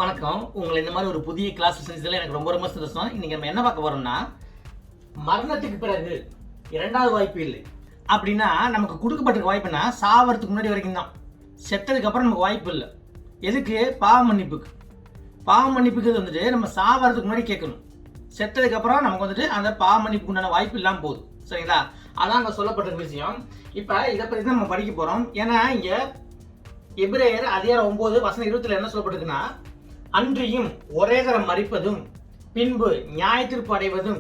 வணக்கம். உங்களை இந்த மாதிரி ஒரு புதிய கிளாஸ் செஞ்சதில் எனக்கு ரொம்ப ரொம்ப சந்தோஷம். இன்னைக்கு நம்ம என்ன பார்க்க போறோம்னா, மரணத்துக்கு பிறகு இரண்டாவது வாய்ப்பு இல்லை அப்படின்னா நமக்கு கொடுக்கப்பட்டிருக்க வாய்ப்புனா சாவறதுக்கு முன்னாடி வரைக்கும் தான். செத்ததுக்கு அப்புறம் நமக்கு வாய்ப்பு இல்லை. எதுக்கு? பாவ மன்னிப்புக்கு. பாவ மன்னிப்புக்கு வந்துட்டு நம்ம சாவறதுக்கு முன்னாடி கேட்கணும். செத்ததுக்கு அப்புறம் நமக்கு வந்துட்டு அந்த பாவ மன்னிப்புக்கு உண்டான வாய்ப்பு இல்லாமல் போகுது. சரிங்களா? அதான் அங்கே சொல்லப்பட்ட விஷயம். இப்போ இதை பற்றி தான் நம்ம படிக்க போகிறோம். ஏன்னா இங்கே எபிரேயர் அதிகாரம் 9 வசனம் 20 என்ன சொல்லப்பட்டிருக்குன்னா, அன்றியும் ஒரே தரம் மரிப்பதும் பின்பு நியாயத்தீர்ப்பு அடைவதும்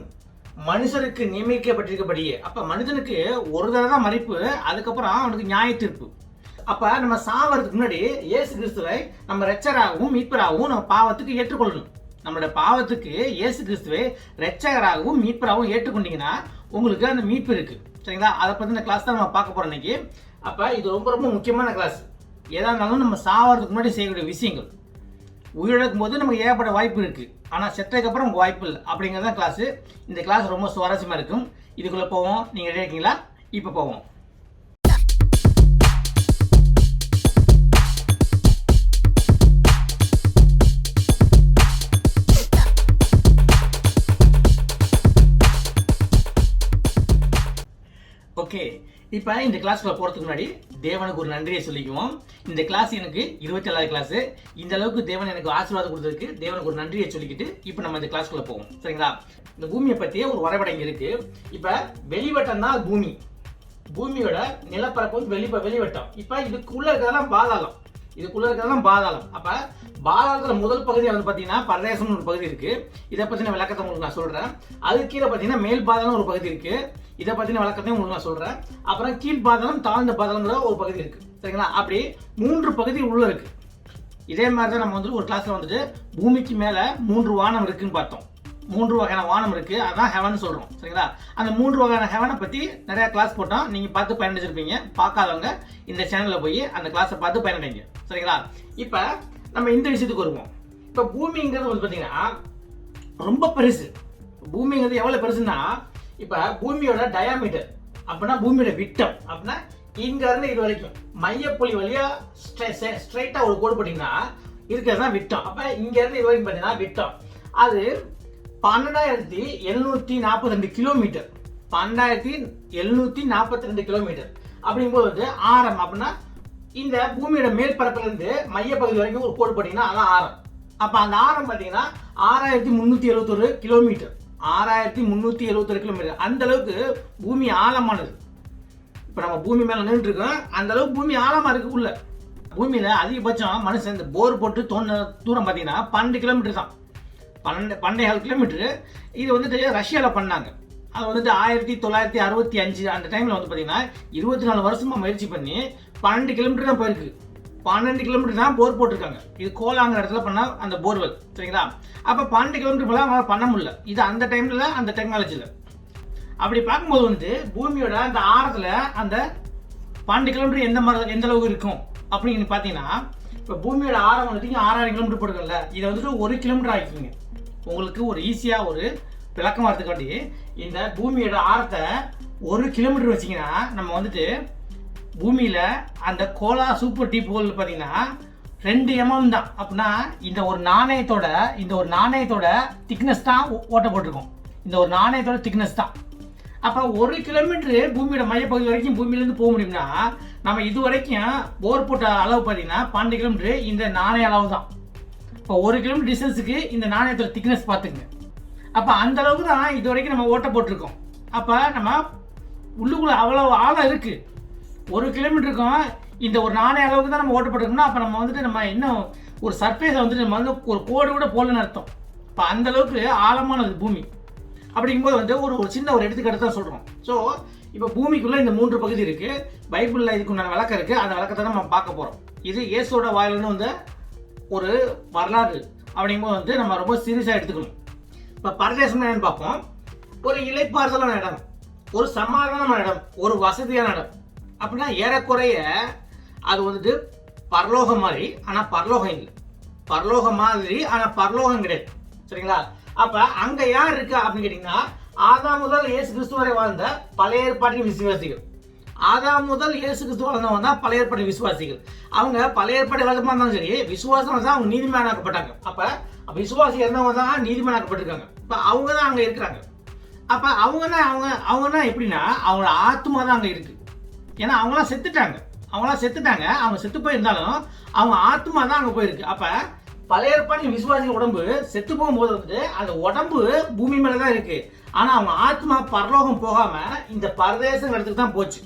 மனுஷருக்கு நியமிக்கப்பட்டிருக்கபடியே. அப்ப மனிதனுக்கு ஒரு தடவை தான் மரிப்பு, அதுக்கப்புறம் அவனுக்கு நியாயத்தீர்ப்பு. அப்ப நம்ம சாவறதுக்கு முன்னாடி இயேசு கிறிஸ்துவை நம்ம இரட்சகராகவும் மீட்பராகவும் நம்ம பாவத்துக்கு ஏற்றுக்கொள்ளணும். நம்மளோட பாவத்துக்கு இயேசு கிறிஸ்துவை இரட்சகராகவும் மீட்பராகவும் ஏற்றுக்கொண்டீங்கன்னா உங்களுக்கு அந்த மீட்பு இருக்கு. சரிங்களா? அதை பத்தின கிளாஸ் தான் நம்ம பார்க்க போறோம் இன்னைக்கு. அப்ப இது ரொம்ப ரொம்ப முக்கியமான கிளாஸ். எதா இருந்தாலும் நம்ம சாவறதுக்கு முன்னாடி செய்யக்கூடிய விஷயங்கள். உயிரிழக்கும் போது நமக்கு ஏகப்பட்ட வாய்ப்பு இருக்கு, ஆனா செத்ததுக்கு அப்புறம் நமக்கு வாய்ப்பு இல்லை அப்படிங்கிறத கிளாஸ். இந்த கிளாஸ் ரொம்ப சுவாரஸ்யமா இருக்கும். இதுக்குள்ள போவோம். நீங்க ரெடி இருக்கீங்களா? இப்ப போவோம். ஓகே, இப்போ இந்த கிளாஸ்க்குள்ள போகிறதுக்கு முன்னாடி தேவனுக்கு ஒரு நன்றியை சொல்லிக்குவோம். இந்த கிளாஸ் எனக்கு 27வது கிளாஸ். இந்த அளவுக்கு தேவன் எனக்கு ஆசீர்வாதம் கொடுத்ததுக்கு தேவனுக்கு ஒரு நன்றியை சொல்லிக்கிட்டு இப்போ நம்ம இந்த கிளாஸ்க்குள்ள போவோம். சரிங்களா? இந்த பூமியை பற்றிய ஒரு வரைபடம் இங்கே இருக்கு. இப்போ வெளிவட்டம் தான் பூமி. பூமியோட நிலப்பரப்பு வந்து வெளிவட்டம். இப்போ இதுக்குள்ள இருக்கிறதெல்லாம் பாதாளம். இதுக்குள்ள இருக்கிறதெல்லாம் பாதாளம். அப்போ பாதாளத்துல முதல் பகுதி வந்து பார்த்தீங்கன்னா பரதேசம்னு ஒரு பகுதி இருக்கு. இதை பற்றின விளக்கத்தை உங்களுக்கு நான் சொல்றேன். அது கீழே பார்த்தீங்கன்னா மேல் பாதாளம் ஒரு பகுதி இருக்கு. இதை பற்றின விளக்கத்தையும் உங்களுக்கு நான் சொல்றேன். அப்புறம் கீழ் பாதாளம் தாழ்ந்த பாதாளங்கிற ஒரு பகுதி இருக்கு. சரிங்களா? அப்படி 3 பகுதி உள்ள இருக்கு. இதே மாதிரி தான் நம்ம வந்து ஒரு கிளாஸ்ல வந்துட்டு பூமிக்கு மேல 3 வானம் இருக்குன்னு பார்த்தோம். 3 வகையான வானம் இருக்கு. அதான் ஹெவன் சொல்றோம். சரிங்களா? அந்த 3 வகையான ஹெவனை பத்தி நிறைய கிளாஸ் போட்டோம். நீங்க பார்த்து பயனடைஞ்சிருப்பீங்க. பார்க்காதவங்க இந்த சேனல்ல போய் அந்த கிளாஸை பார்த்து பயனடைங்க. சரிங்களா? இப்ப நம்ம இந்த விஷயத்துக்கு வருவோம். இப்ப பூமிங்கிறது வந்து பாத்தீங்கன்னா ரொம்ப பெருசு. பூமிங்கிறது எவ்வளவு பெருசுன்னா, இப்ப பூமியோட டயாமீட்டர் அப்படின்னா பூமியோட விட்டம் அப்படின்னா இங்க இருந்து இது வரைக்கும் மையப்புள்ளி வழியா ஸ்ட்ரைட்டா ஒரு கோடு போட்டீங்கன்னா இருக்கிறது தான் விட்டம். அப்ப இங்க இருந்து இது வரைக்கும் பாத்தீங்கன்னா விட்டம் அது 12,742 கிலோமீட்டர். 12,742 கிலோமீட்டர் அப்படிங்கும்போது வந்து ஆரம் அப்படின்னா இந்த பூமியோட மேல் பரப்புல இருந்து மையப்பகுதி வரைக்கும் ஒரு கோடு போட்டீங்கன்னா அதான் ஆரம். அப்ப அந்த ஆரம் பாத்தீங்கன்னா 6,371 கிலோமீட்டர். 6,371 கிலோமீட்டர். அந்த அளவுக்கு பூமி ஆழமானது. இப்ப நம்ம பூமி மேல நின்றுட்டு இருக்கோம். அந்த அளவுக்கு பூமி ஆழமா இருக்கு. உள்ள பூமியில அதிகபட்சம் மனுஷன் இந்த போர் போட்டு தோண்ட தூரம் பாத்தீங்கன்னா 12 கிலோமீட்டர் தான். 12 கிலோமீட்டர். இது வந்துட்டு ரஷ்யால பண்ணாங்க. அது வந்துட்டு 1965 அந்த டைம்ல வந்து பாத்தீங்கன்னா 24 வருஷமா முயற்சி பண்ணி 12 கிலோமீட்டர் தான் போயிருக்கு. 12 கிலோமீட்டர் தான் போர் போட்டிருக்காங்க. இது கோலாங்கிற இடத்துல பண்ண அந்த போர்வெல். சரிங்களா? அப்ப 12 கிலோமீட்டர் போல அவங்களால பண்ண முடியல. இது அந்த டைம்ல அந்த டெக்னாலஜில. அப்படி பார்க்கும்போது வந்து பூமியோட அந்த ஆரத்துல அந்த 12 கிலோமீட்டர் எந்த அளவுக்கு இருக்கும் அப்படின்னு பாத்தீங்கன்னா, இப்ப பூமியோட ஆரம் வந்துட்டு 6,000 கிலோமீட்டர் போட்டுக்கல. இதை வந்துட்டு 1 கிலோமீட்டர் ஆக்கிங்க. உங்களுக்கு ஒரு ஈஸியா ஒரு விளக்கமா இருக்காட்டி இந்த பூமியோட ஆரத்தை 1 கிலோமீட்டர் வச்சீங்கன்னா நம்ம வந்துட்டு பூமியில அந்த கோலா சூப்பர் டீப் ஹோல் பாத்தீங்கன்னா 2 mm தான். அப்படின்னா இந்த ஒரு நாணயத்தோட திக்னஸ் தான் ஓட்ட போட்டிருக்கோம். இந்த ஒரு நாணயத்தோட திக்னஸ் தான். அப்ப 1 கிலோமீட்டர் பூமியோட மையப்பகுதி வரைக்கும் பூமியில இருந்து போக முடியும்னா நம்ம இது வரைக்கும் போர் போட்ட அளவு பாத்தீங்கன்னா 12 கிலோமீட்டர் இந்த நாணய அளவு தான். இப்போ 1 கிலோமீட்டர் டிஸ்டன்ஸுக்கு இந்த நாணயத்தோட திக்னஸ் பார்த்துங்க. அப்போ அந்த அளவுக்கு தான் இது வரைக்கும் நம்ம ஓட்ட போட்டிருக்கோம். அப்போ நம்ம உள்ளுக்குள்ள அவ்வளோ ஆழம் இருக்கு. 1 கிலோமீட்டருக்கும் இந்த ஒரு நாணய அளவுக்கு தான் நம்ம ஓட்ட போட்டிருக்கோம்னா அப்போ நம்ம வந்துட்டு நம்ம இன்னும் ஒரு சர்ஃபேஸை வந்துட்டு நம்ம வந்து ஒரு கோடு கூட போடலன்னு அர்த்தம். இப்போ அந்த அளவுக்கு ஆழமானது பூமி. அப்படிங்கும்போது வந்து ஒரு சின்ன ஒரு எடுத்துக்காட்டு தான் சொல்கிறோம். ஸோ இப்போ பூமிக்குள்ளே இந்த 3 பகுதி இருக்கு. பைபிளில் இதுக்கு உண்டான விளக்கம் இருக்கு. அந்த விளக்கத்தை தான் நம்ம பார்க்க போகிறோம். இது இயேசுவோட வாயிலிருந்து வந்து ஒரு வரலாறு அப்படிங்கும்போது வந்து நம்ம ரொம்ப சீரியஸாக எடுத்துக்கணும். இப்போ பரதேசம் என்னன்னு பார்ப்போம். ஒரு இலைப்பாறுதலான இடம், ஒரு சமாதானமான இடம், ஒரு வசதியான இடம் அப்படின்னா ஏறக்குறைய அது வந்துட்டு பரலோகம் மாதிரி, ஆனால் பரலோகம் இல்லை. பரலோகம் மாதிரி, ஆனால் பரலோகம் கிடையாது. சரிங்களா? அப்ப அங்க யார் இருக்கா அப்படின்னு கேட்டீங்கன்னா ஆதாம் முதல் இயேசு கிறிஸ்து வரை வாழ்ந்த பழைய ஏற்பாட்டின் விசுவாசிகள். ஆதாம் முதல் இயேசு கிறிஸ்து வளர்ந்தவங்க தான் பழைய ஏற்பாடு விசுவாசிகள். அவங்க பழைய ஏற்பாடு வளர்ந்தமா இருந்தாலும் சரி, விசுவாசம் தான் அவங்க நீதிமானாக்கப்பட்டாங்க. அப்ப விசுவாசி இருந்தவங்க தான் நீதிமானாக்கப்பட்டிருக்காங்க. இப்ப அவங்க தான் அங்க இருக்கிறாங்க. அப்ப அவங்கன்னா எப்படின்னா அவங்களோட ஆத்மா தான் அங்க இருக்கு. ஏன்னா அவங்களாம் செத்துட்டாங்க. அவங்க செத்து போயிருந்தாலும் அவங்க ஆத்மா தான் அங்க போயிருக்கு. அப்ப பழைய ஏற்பாடு விசுவாசி உடம்பு செத்து போகும்போது வந்து அந்த உடம்பு பூமி மேலதான் இருக்கு. ஆனா அவங்க ஆத்மா பரலோகம் போகாம இந்த பரதேசம் இடத்துக்கு தான் போச்சு.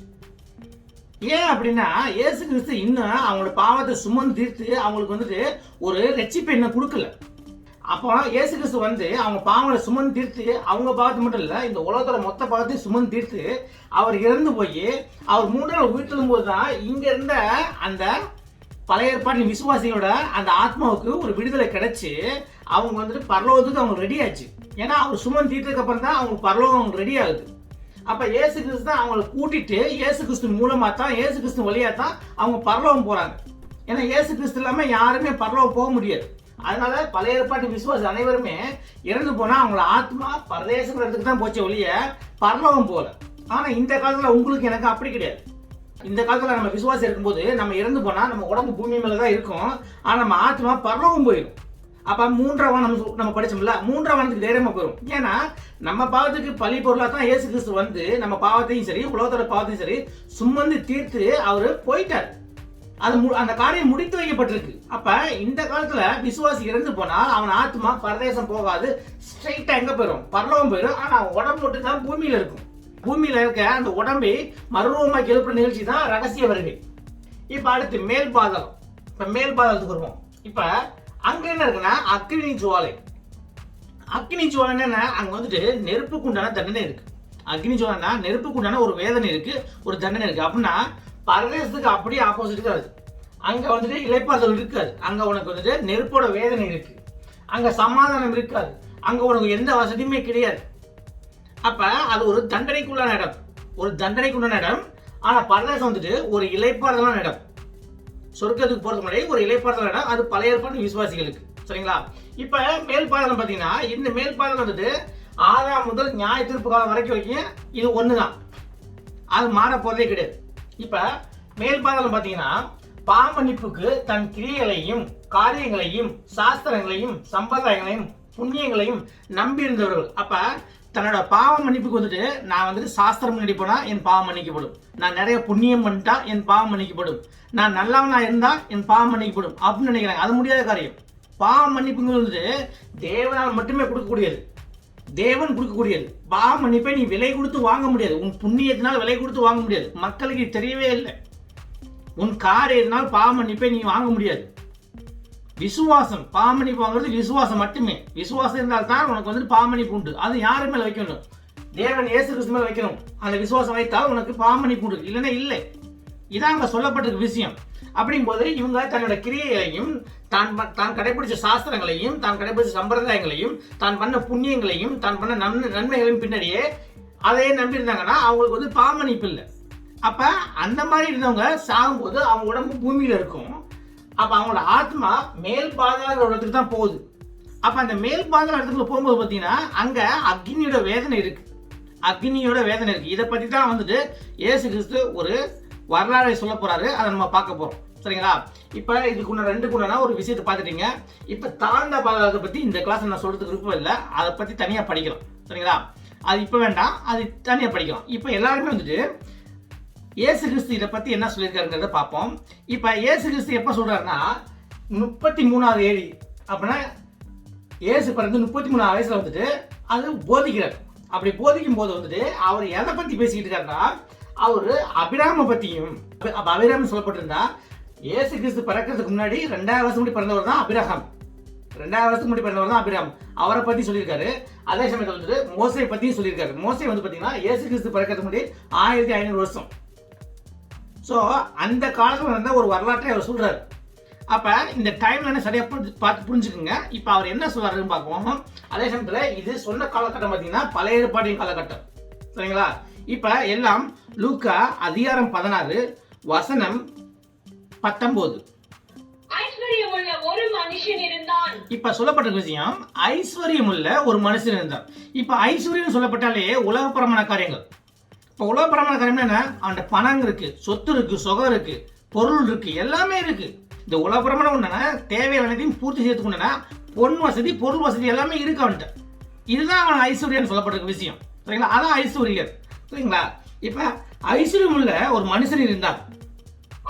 ஏன் அப்படின்னா இயேசு கிறிஸ்து இன்னும் அவங்களோட பாவத்தை சுமந்து தீர்த்து அவங்களுக்கு வந்துட்டு ஒரு ரட்சிப்பு என்ன கொடுக்கல. அப்போ இயேசு கிறிஸ்து வந்து அவங்க பாவங்களை சுமந்து தீர்த்து அவங்க பாவத்தை மட்டும் இல்ல, இந்த உலகத்தோட மொத்த பாவத்தையும் சுமந்து தீர்த்து அவர் இறந்து போய் அவர் 3 நாள் உயிர்த்தெழும் போது தான் இங்க இருந்த அந்த பழைய ஏற்பாட்டின் விசுவாசிகளோட அந்த ஆத்மாவுக்கு ஒரு விடுதலை கிடைச்சு அவங்க வந்துட்டு பரலோகத்துக்கு அவங்க ரெடி ஆச்சு. ஏன்னா அவர் சுமந்து தீர்த்ததுக்கு அப்புறம் தான் அவங்க பரலோகம் அவங்க ரெடி ஆகுது. அப்ப இயேசு கிறிஸ்து தான் அவங்களை கூட்டிட்டு இயேசு கிறிஸ்து மூலமா தான் இயேசு கிறிஸ்து வழியா தான் அவங்க பரலோகம் போறாங்க. ஏன்னா இயேசு கிறிஸ்து இல்லாம யாருமே பரலோகம் போக முடியாது. அதனால பழைய ஏற்பாட்டு விசுவாசி அனைவருமே இறந்து போனா அவங்கள ஆத்மா பரதேசத்துக்கு தான் போச்ச ஒழிய பரலோகம் போல. ஆனா இந்த காலத்துல உங்களுக்கு எனக்கு அப்படி கிடையாது. இந்த காலத்துல நம்ம விசுவாசி இருக்கும்போது நம்ம இறந்து போனா நம்ம உடம்பு பூமி மேலதான் இருக்கும். ஆனா நம்ம ஆத்மா பரலோகம் போயிடும். அப்ப 3ஆம் வானம் நம்ம படிச்சோம்ல, 3ஆம் வானத்துக்கு தைரியமா போயிடும். ஏன்னா நம்ம பாவத்துக்கு பழி பொருளா தான் இயேசு கிறிஸ்து வந்து நம்ம பாவத்தையும் சரி உலகத்தோட பாவத்தையும் சரி சுமந்து தீர்த்து அவரு போயிட்டார். அந்த காரியம் முடித்து வைக்கப்பட்டிருக்கு. அப்ப இந்த காலத்துல விசுவாசி இறந்து போனால் அவன் ஆத்மா பரதேசம் போகாது, ஸ்ட்ரைட்டா எங்க போயிடும்? பரலோகம் போயிடும். ஆனா உடம்பு மட்டும் தான் பூமியில இருக்கும். பூமியில இருக்க அந்த உடம்பை மறுரூபமாக்கி எழுப்புற நிகழ்ச்சி தான் ரகசிய வருகை. இப்ப அடுத்து மேல் பாதகம். இப்ப மேல் பாதகத்துக்கு வருவோம். இப்ப அங்க என்ன இருக்குன்னா அக்னி ஜுவாலை. அக்னி ஜுவாலை என்ன, அங்க வந்துட்டு நெருப்புக்கு உண்டான தண்டனை இருக்கு. அக்னி ஜுவாலைனா நெருப்புக்கு உண்டான ஒரு வேதனை இருக்கு, ஒரு தண்டனை இருக்கு. அப்படின்னா பரதேசத்துக்கு அப்படியே ஆப்போசிட் தான். அங்க வந்துட்டு இளைப்பாறுதல் இருக்காது. அங்க உனக்கு வந்துட்டு நெருப்போட வேதனை இருக்கு. அங்க சமாதானம் இருக்காது. அங்க உனக்கு எந்த வசதியுமே கிடையாது. அப்ப அது ஒரு தண்டனைக்குள்ளான இடம். ஆனா பரதேசம் வந்துட்டு ஒரு இளைப்பாறுதலான இடம். சொர்க்கத்துக்கு போறதுக்கு முன்னாடி ஒரு இளைப்பாறுதல் இடம். அது பழைய ஏற்பாடு விசுவாசிகளுக்கு. சரிங்களா? இப்ப மேல் பாதகம் பாத்தீங்கன்னா இந்த மேல் பாதகம் வந்துட்டு ஆதாம் முதல் நியாய தீர்ப்பு காலம் வரைக்கும் இது ஒண்ணுதான். அது மாற போறதே கிடையாது. இப்ப மேல் பாதகம் பாத்தீங்கன்னா பாவமன்னிப்புக்கு தன் கிரியைகளையும் காரியங்களையும் சாஸ்திரங்களையும் சம்பிரதாயங்களையும் புண்ணியங்களையும் நம்பி இருந்தவர்கள். அப்ப தன்னோட பாவ மன்னிப்புக்கு வந்துட்டு நான் வந்துட்டு சாஸ்திரம் முன்னாடி போனா என் பாவம் மன்னிக்கப்படும், நான் நிறைய புண்ணியம் பண்ணிட்டா என் பாவம் மன்னிக்கப்படும், நான் நல்லவனா இருந்தா என் பாவம் மன்னிக்கப்படும் அப்படின்னு நினைக்கிறாங்க. அது முடியாத காரியம். பாவ மன்னிப்புங்கிறது வந்துட்டு தேவனால் மட்டுமே கொடுக்கக்கூடியது. தேவன் கொடுக்கக்கூடியது. பாவ மன்னிப்பை நீ விலை கொடுத்து வாங்க முடியாது. உன் புண்ணியத்தினால் விலை கொடுத்து வாங்க முடியாது. மக்களுக்கு தெரியவே இல்லை. உன் காரியத்தினால் பாவ மன்னிப்பை நீ வாங்க முடியாது. விசுவாசம், பாவ மன்னிப்பு வாங்குறது விசுவாசம் மட்டுமே. விசுவாசம் இருந்தால் தான் உனக்கு வந்து பாவ மன்னிப்பு உண்டு. அது யாரு மேல வைக்கணும்? தேவன் இயேசு கிறிஸ்து மேல வைக்கணும். அந்த விசுவாசம் வைத்தால் உனக்கு பாவ மன்னிப்பு உண்டு, இல்லைன்னா இல்லை. இதான் அங்க சொல்லப்பட்டிருக்க விஷயம். அப்படிங்கும்போது இவங்க தன்னோட கிரியைகளையும் தான் கடைபிடிச்ச சாஸ்திரங்களையும் தான் கடைபிடிச்ச சம்பிரதாயங்களையும் தான் பண்ண புண்ணியங்களையும் தான் பண்ண நன்மைகளையும் பின்னாடியே அதையே நம்பி இருந்தாங்கன்னா அவங்களுக்கு வந்து பாவ மன்னிப்பு இல்லை. அப்ப அந்த மாதிரி இருந்தவங்க சாகும்போது அவங்க உடம்பு பூமியில இருக்கும். அப்ப அவங்களோட ஆத்மா மேல் பாதாள இடத்துக்கு தான் போகுது. அப்ப அந்த மேல் பாதாள இடத்துக்குள்ள போகும்போது பாத்தீங்கன்னா அங்க அக்னியோட வேதனை இருக்கு. இதை பத்தி தான் வந்துட்டு இயேசு கிறிஸ்து ஒரு வரலாறை சொல்ல போறாரு. அதை நம்ம பார்க்க போறோம். சரிங்களா? இப்ப இதுக்குள்ள 2 ஒரு விஷயத்தை பார்த்துட்டீங்க. இப்ப தாழ்ந்த பாதாளத்தை பத்தி இந்த கிளாஸ் நான் சொல்றதுக்கு விருப்பம் இல்லை. அதை பத்தி தனியா படிக்கலாம். சரிங்களா? அது இப்ப வேண்டாம், அது தனியா படிக்கலாம். இப்ப எல்லாருமே வந்துட்டு இயேசு கிறிஸ்து இதை பத்தி என்ன சொல்லியிருக்காருங்கிறத பார்ப்போம். இப்ப இயேசு கிறிஸ்து எப்ப சொல்றாருன்னா 33வது ஏழு அப்படின்னா இயேசு பிறந்து 33 வயசுல வந்துட்டு அது போதிக்கிறார். அப்படி போதிக்கும் போது வந்துட்டு அவர் எதை பத்தி பேசிக்கிட்டு இருக்காருன்னா அவரு அபிராம பத்தியும். அபிராமம் சொல்லப்பட்டிருந்தா இயேசு கிறிஸ்து பிறக்கிறதுக்கு முன்னாடி 2000 வருஷம் முன்னாடி பிறந்தவர் தான் அபிரகாம். 2000 வருஷத்துக்கு முன்னாடி பிறந்தவர் தான் அபிராம். அவரை பத்தி சொல்லியிருக்காரு. அதே சமயத்தில் வந்துட்டு மோசே பத்தியும் சொல்லியிருக்காரு. மோசே வந்து பாத்தீங்கன்னா இயேசு கிறிஸ்து பிறக்கிறதுக்கு முன்னாடி 1500 வருஷம். ஸோ அந்த காலத்தில் இருந்த ஒரு வரலாற்றை அவர் சொல்றாரு. அப்ப இந்த டைம்ல சரியா பார்த்து புரிஞ்சுக்குங்க. இப்ப அவர் என்ன சொல்றாருன்னு பார்ப்போம். அதே சமயத்தில் இது சொன்ன காலகட்டம் பார்த்தீங்கன்னா பழைய ஏற்பாட்டின் காலகட்டம். சரிங்களா? இப்ப எல்லாம் லூக்கா அதிகாரம் 16 வசனம் 19. இப்ப சொல்லப்பட்ட விஷயம் ஐஸ்வர்யம் உள்ள ஒரு மனுஷன் இருந்தான். இப்ப ஐஸ்வர்யம் சொல்லப்பட்டாலே உலகப்புறமான காரியங்கள், இப்போ உலகப்பிரமாண காரியம் என்ன, அவன்கிட்ட பணம் இருக்கு, சொத்து இருக்கு, சுகம் இருக்கு, பொருள் இருக்கு, எல்லாமே இருக்கு. இந்த உலகப்பிரமாணம் ஒண்ணுனா தேவையான அனைத்தையும் பூர்த்தி செய்யறதுக்கு பொன் வசதி, பொருள் வசதி எல்லாமே இருக்கு அவன்கிட்ட. இதுதான் அவன் ஐஸ்வர்யன்னு சொல்லப்பட்டிருக்க விஷயம். சரிங்களா? அதான் ஐஸ்வர்யர். சரிங்களா? இப்ப ஐஸ்வர்யம் உள்ள ஒரு மனுஷன் இருந்தார்.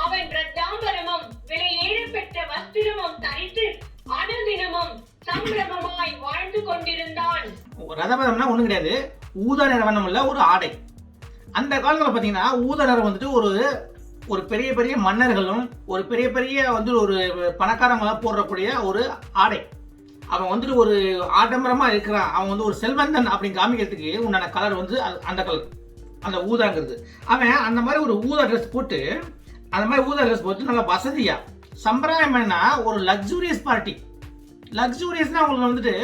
அவன் ரத்தாம்பரமும் விலையேறப்பெற்ற வஸ்திரமும் தரித்து அனுதினமும் சம்பிரமமாய் வாழ்ந்து கொண்டிருந்தான். ரதபதம்னா ஒண்ணும் கிடையாது, ஊதா நிற வண்ணம் உள்ள ஒரு ஆடை. அந்த காலத்துல பாத்தீங்கன்னா ஊதா நிறம் வந்துட்டு ஒரு பெரிய பெரிய மன்னர்களும் ஒரு பெரிய பெரிய ஒரு பணக்காரங்களாம் போடக்கூடிய ஒரு ஆடை. அவன் வந்துட்டு ஒரு ஆடம்பரமா இருக்கிறான், அவன் ஒரு செல்வந்தன் அப்படின்னு காமிக்கிறதுக்கு உண்டான கலர் அந்த கலர், அந்த ஊதாங்கிறது. அவன் அந்த மாதிரி ஒரு ஊதா ட்ரெஸ் போட்டு, அந்த மாதிரி ஊதா ட்ரெஸ் போட்டு நல்லா வசதியா சம்பிரதாயம்னா ஒரு லக்ஸூரியஸ் பார்ட்டி. லக்ஸூரியஸ்னா அவங்களுக்கு வந்துட்டு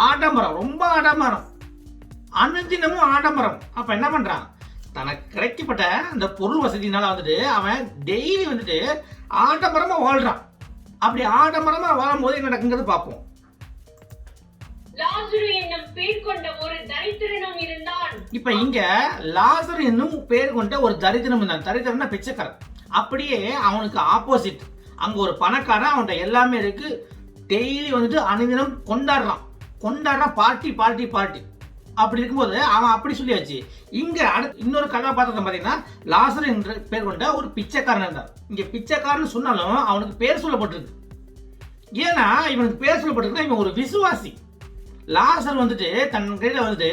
ஆடம்பரம், ரொம்ப ஆடம்பரம், அனுதினமும் ஆடம்பரம். அப்ப என்ன பண்றான், தனக்கு கிடைக்கப்பட்ட அந்த பொருள் வசதினால வந்துட்டு அவன் டெய்லி வந்துட்டு ஆடம்பரமா வாழ்றான். அப்படி ஆடம்பரமா வாழும்போது என்ன நடக்குங்கிறது பார்ப்போம். லாசரு என்னும் பேர் கொண்ட ஒரு தரித்திரனும் இருந்தான். இப்ப இங்க லாசரு என்னும் பேர் கொண்ட ஒரு தரித்திரம் இருந்தான். தரித்திரம்னா பிச்சைக்காரன். அப்படியே அவனுக்கு ஆப்போசிட் அங்க ஒரு பணக்காரன், அவன்கிட்ட எல்லாமே இருக்கு, டெய்லி வந்துட்டு அனுதினம் கொண்டாடுறான், பார்ட்டி பார்ட்டி பார்ட்டி. அப்படி இருக்கும்போது அவன் அப்படி சொல்லியாச்சு. இங்க இன்னொரு கதாபாத்திரம் பாத்தீங்கன்னா லாசர் என்ற பேர் கொண்ட ஒரு பிச்சைக்காரன் இருந்தார். இங்க பிச்சைக்காரன் சொன்னாலும் அவனுக்கு பேர் சொல்லப்பட்டிருக்கு. ஏன்னா இவனுக்கு பேர் சொல்லப்பட்டிருக்கு, இவன் ஒரு விசுவாசி. லாசர் வந்துட்டு தன் கையில வந்துட்டு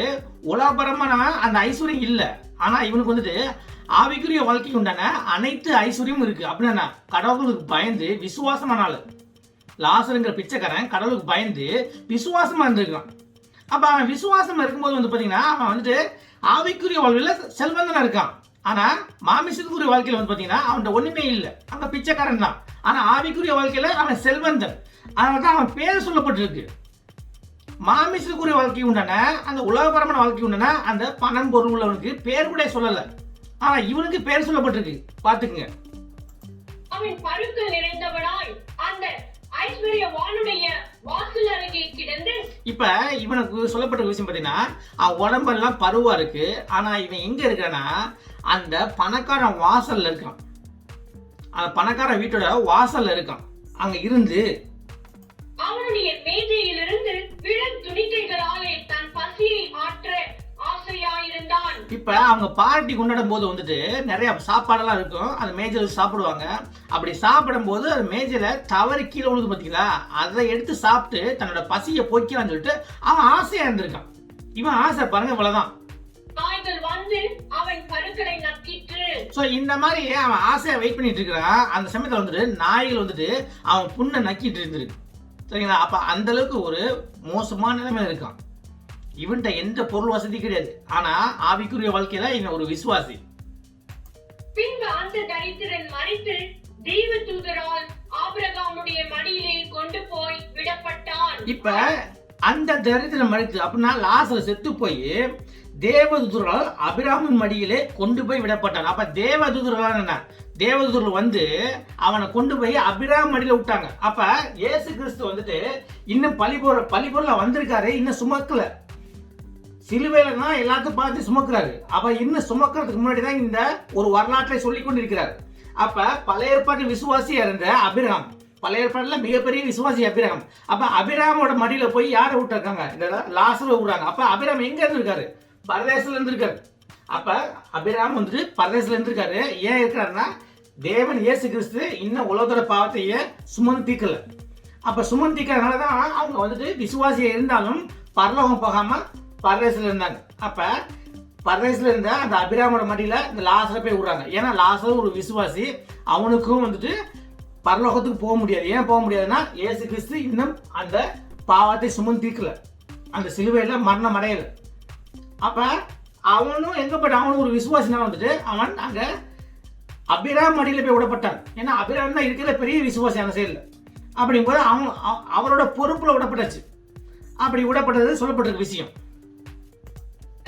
உலகபரமான அந்த ஐஸ்வர்யம் இல்ல, ஆனா இவனுக்கு வந்துட்டு ஆவிக்குரிய வாழ்க்கைக்கு உண்டான அனைத்து ஐஸ்வர்யமும் இருக்கு. அப்படின்னா கடவுளுக்கு பயந்து விசுவாசமான ஆளு லாசருங்கிற பிச்சைக்காரன். கடவுளுக்கு பயந்து விசுவாசமா இருந்திருக்கான். அப்ப அவன் விசுவாசம் இருக்கும்போது பாத்தீங்கன்னா அவன் வந்துட்டு ஆவிக்குரிய வாழ்க்கையில செல்வந்தனா இருக்கான். ஆனா மாமிசத்துக்குரிய வாழ்க்கையில பாத்தீங்கன்னா அவன் ஒண்ணுமே இல்லை, அங்க பிச்சைக்காரன் தான். ஆனா ஆவிக்குரிய வாழ்க்கையில அவன் செல்வந்தன். அதனாலதான் அவன் பேர் சொல்லப்பட்டிருக்கு. மாமிசத்துக்குரிய வாழ்க்கை உண்டான அந்த உலகபரமான வாழ்க்கை உண்டான அந்த பணம் பொருள் உள்ளவனுக்கு பேர் கூட சொல்லல, ஆனா இவனுக்கு பேர் சொல்லப்பட்டிருக்கு. பாத்துக்குங்க. அவன் பருக்கள் நிறைந்தவனாய் அந்த ஐஸ்வர்யவானுடைய வாசல் அருகே கிடந்து. இப்ப இவனுக்கு சொல்லப்பட்ட விஷயம் பாத்தீங்கன்னா அவன் உடம்பெல்லாம் பருவா இருக்கு, ஆனா இவன் எங்க இருக்கானா அந்த பணக்காரன் வாசல்ல இருக்கான். அந்த பணக்காரன் வீட்டோட வாசல்ல இருக்கான். அங்க இருந்து அவனுடைய மேஜையிலிருந்து விழத் துணிக்கைகளாலே தன் பசியை ஆற்ற ஆசையாயிருந்தான். இப்ப அவங்க பார்ட்டி கொண்டாடும் போது வந்துட்டு நிறைய சாப்பாடெல்லாம் இருக்கும், அந்த மேஜையில சாப்பிடுவாங்க. அப்படி சாப்பிடும் போது அந்த மேஜையில தவறி கீழே விழுது பாத்தீங்களா, அதை எடுத்து சாப்பிட்டு தன்னோட பசியை போக்கலான்னு சொல்லிட்டு அவன் ஆசையா இருந்திருக்கான். இவன் ஆசை பாருங்க, இவ்வளவுதான். நாய்கள் வந்து அவன் பருக்களை நக்கிற்று. சோ இந்த மாதிரி அவன் ஆசையா வெயிட் பண்ணிட்டு இருக்கிறான். அந்த சமயத்துல வந்துட்டு நாய்கள் வந்துட்டு அவன் புண்ணை நக்கிட்டு இருந்திருக்கு. சரிங்களா? அப்ப அந்த அளவுக்கு ஒரு மோசமான நிலைமையில இருக்கான். இவன்கிட்ட எந்த பொருள் வசதி கிடையாது, ஆனா ஆவிக்குரிய வாழ்க்கையில இவன் ஒரு விசுவாசி. பின்பு அந்த தரித்திரன் மரித்து தேவதூதரால் ஆபிரகாமுடைய மடியிலே கொண்டு போய் விடப்பட்டான். இப்ப அந்த தரித்திரன் மரித்து அப்படின்னா லாசர் செத்து போய் தேவதூதரால் அபிராமின் மடியிலே கொண்டு போய் விடப்பட்டான். அப்ப தேவதூதர்கள் என்ன, தேவதூதர்கள் வந்து அவனை கொண்டு போய் அபிராம் மடியில விட்டாங்க. அப்ப இயேசு கிறிஸ்து வந்துட்டு இன்னும் பலிபொருள வந்திருக்காரு, இன்னும் சுமக்கல. சிலுவையில தான் எல்லாத்தையும் பார்த்து சுமக்கிறாரு. அப்ப இன்னும் சுமக்கிறதுக்கு முன்னாடி தான் இந்த ஒரு வரலாற்றை சொல்லிக் கொண்டிருக்கிறார். அப்ப பழைய ஏற்பாட்டு விசுவாசியா இருந்த அபிராம், பழைய ஏற்பாட்டுல மிகப்பெரிய விசுவாசி அபிராம். அப்ப அபிராமோட மடியில போய் யாரை விட்டுருக்காங்க, இந்த லாசரை விடுறாங்க. அப்ப அபிராம் எங்க இருந்திருக்காரு, பரதேசத்துல இருந்திருக்காரு. அப்ப அபிராம் வந்துட்டு பரதேசத்துல இருந்திருக்காரு. ஏன் இருக்கிறாருன்னா தேவன் இயேசு கிறிஸ்து இன்னும் உலகத்தோட பாவத்தையே சுமந்து தீர்க்கல. அப்ப சுமந்து தீர்க்கறதுனாலதான் அவங்க வந்துட்டு விசுவாசியா இருந்தாலும் பரலோகம் போகாம பரதேசத்துல இருந்தாங்க. அப்ப பரதேசத்துல இருந்த அந்த அபிராமோட மடியில இந்த லாசரை போய் விடுறாங்க. ஏன்னா லாசர் ஒரு விசுவாசி, அவனுக்கும் வந்துட்டு பரலோகத்துக்கு போக முடியாது. ஏன் போக முடியாதுன்னா இயேசு கிறிஸ்து இன்னும் அந்த பாவத்தை சுமந்து தீர்க்கல, அந்த சிலுவையில மரணம் அடையல. அப்ப அவனும் எங்க போயிட்டு, அவனும் ஒரு விசுவாசினா வந்துட்டு அவன் அங்க அபிராம் மடியில போய் விடப்பட்டான். ஏன்னா அபிராம் தான் இருக்கிற பெரிய விசுவாசி அந்த செயல்ல. அப்படிங்கும்போது அவரோட பொறுப்புல விடப்பட்டாச்சு. அப்படி விடப்பட்டது சொல்லப்பட்டிருக்க விஷயம்.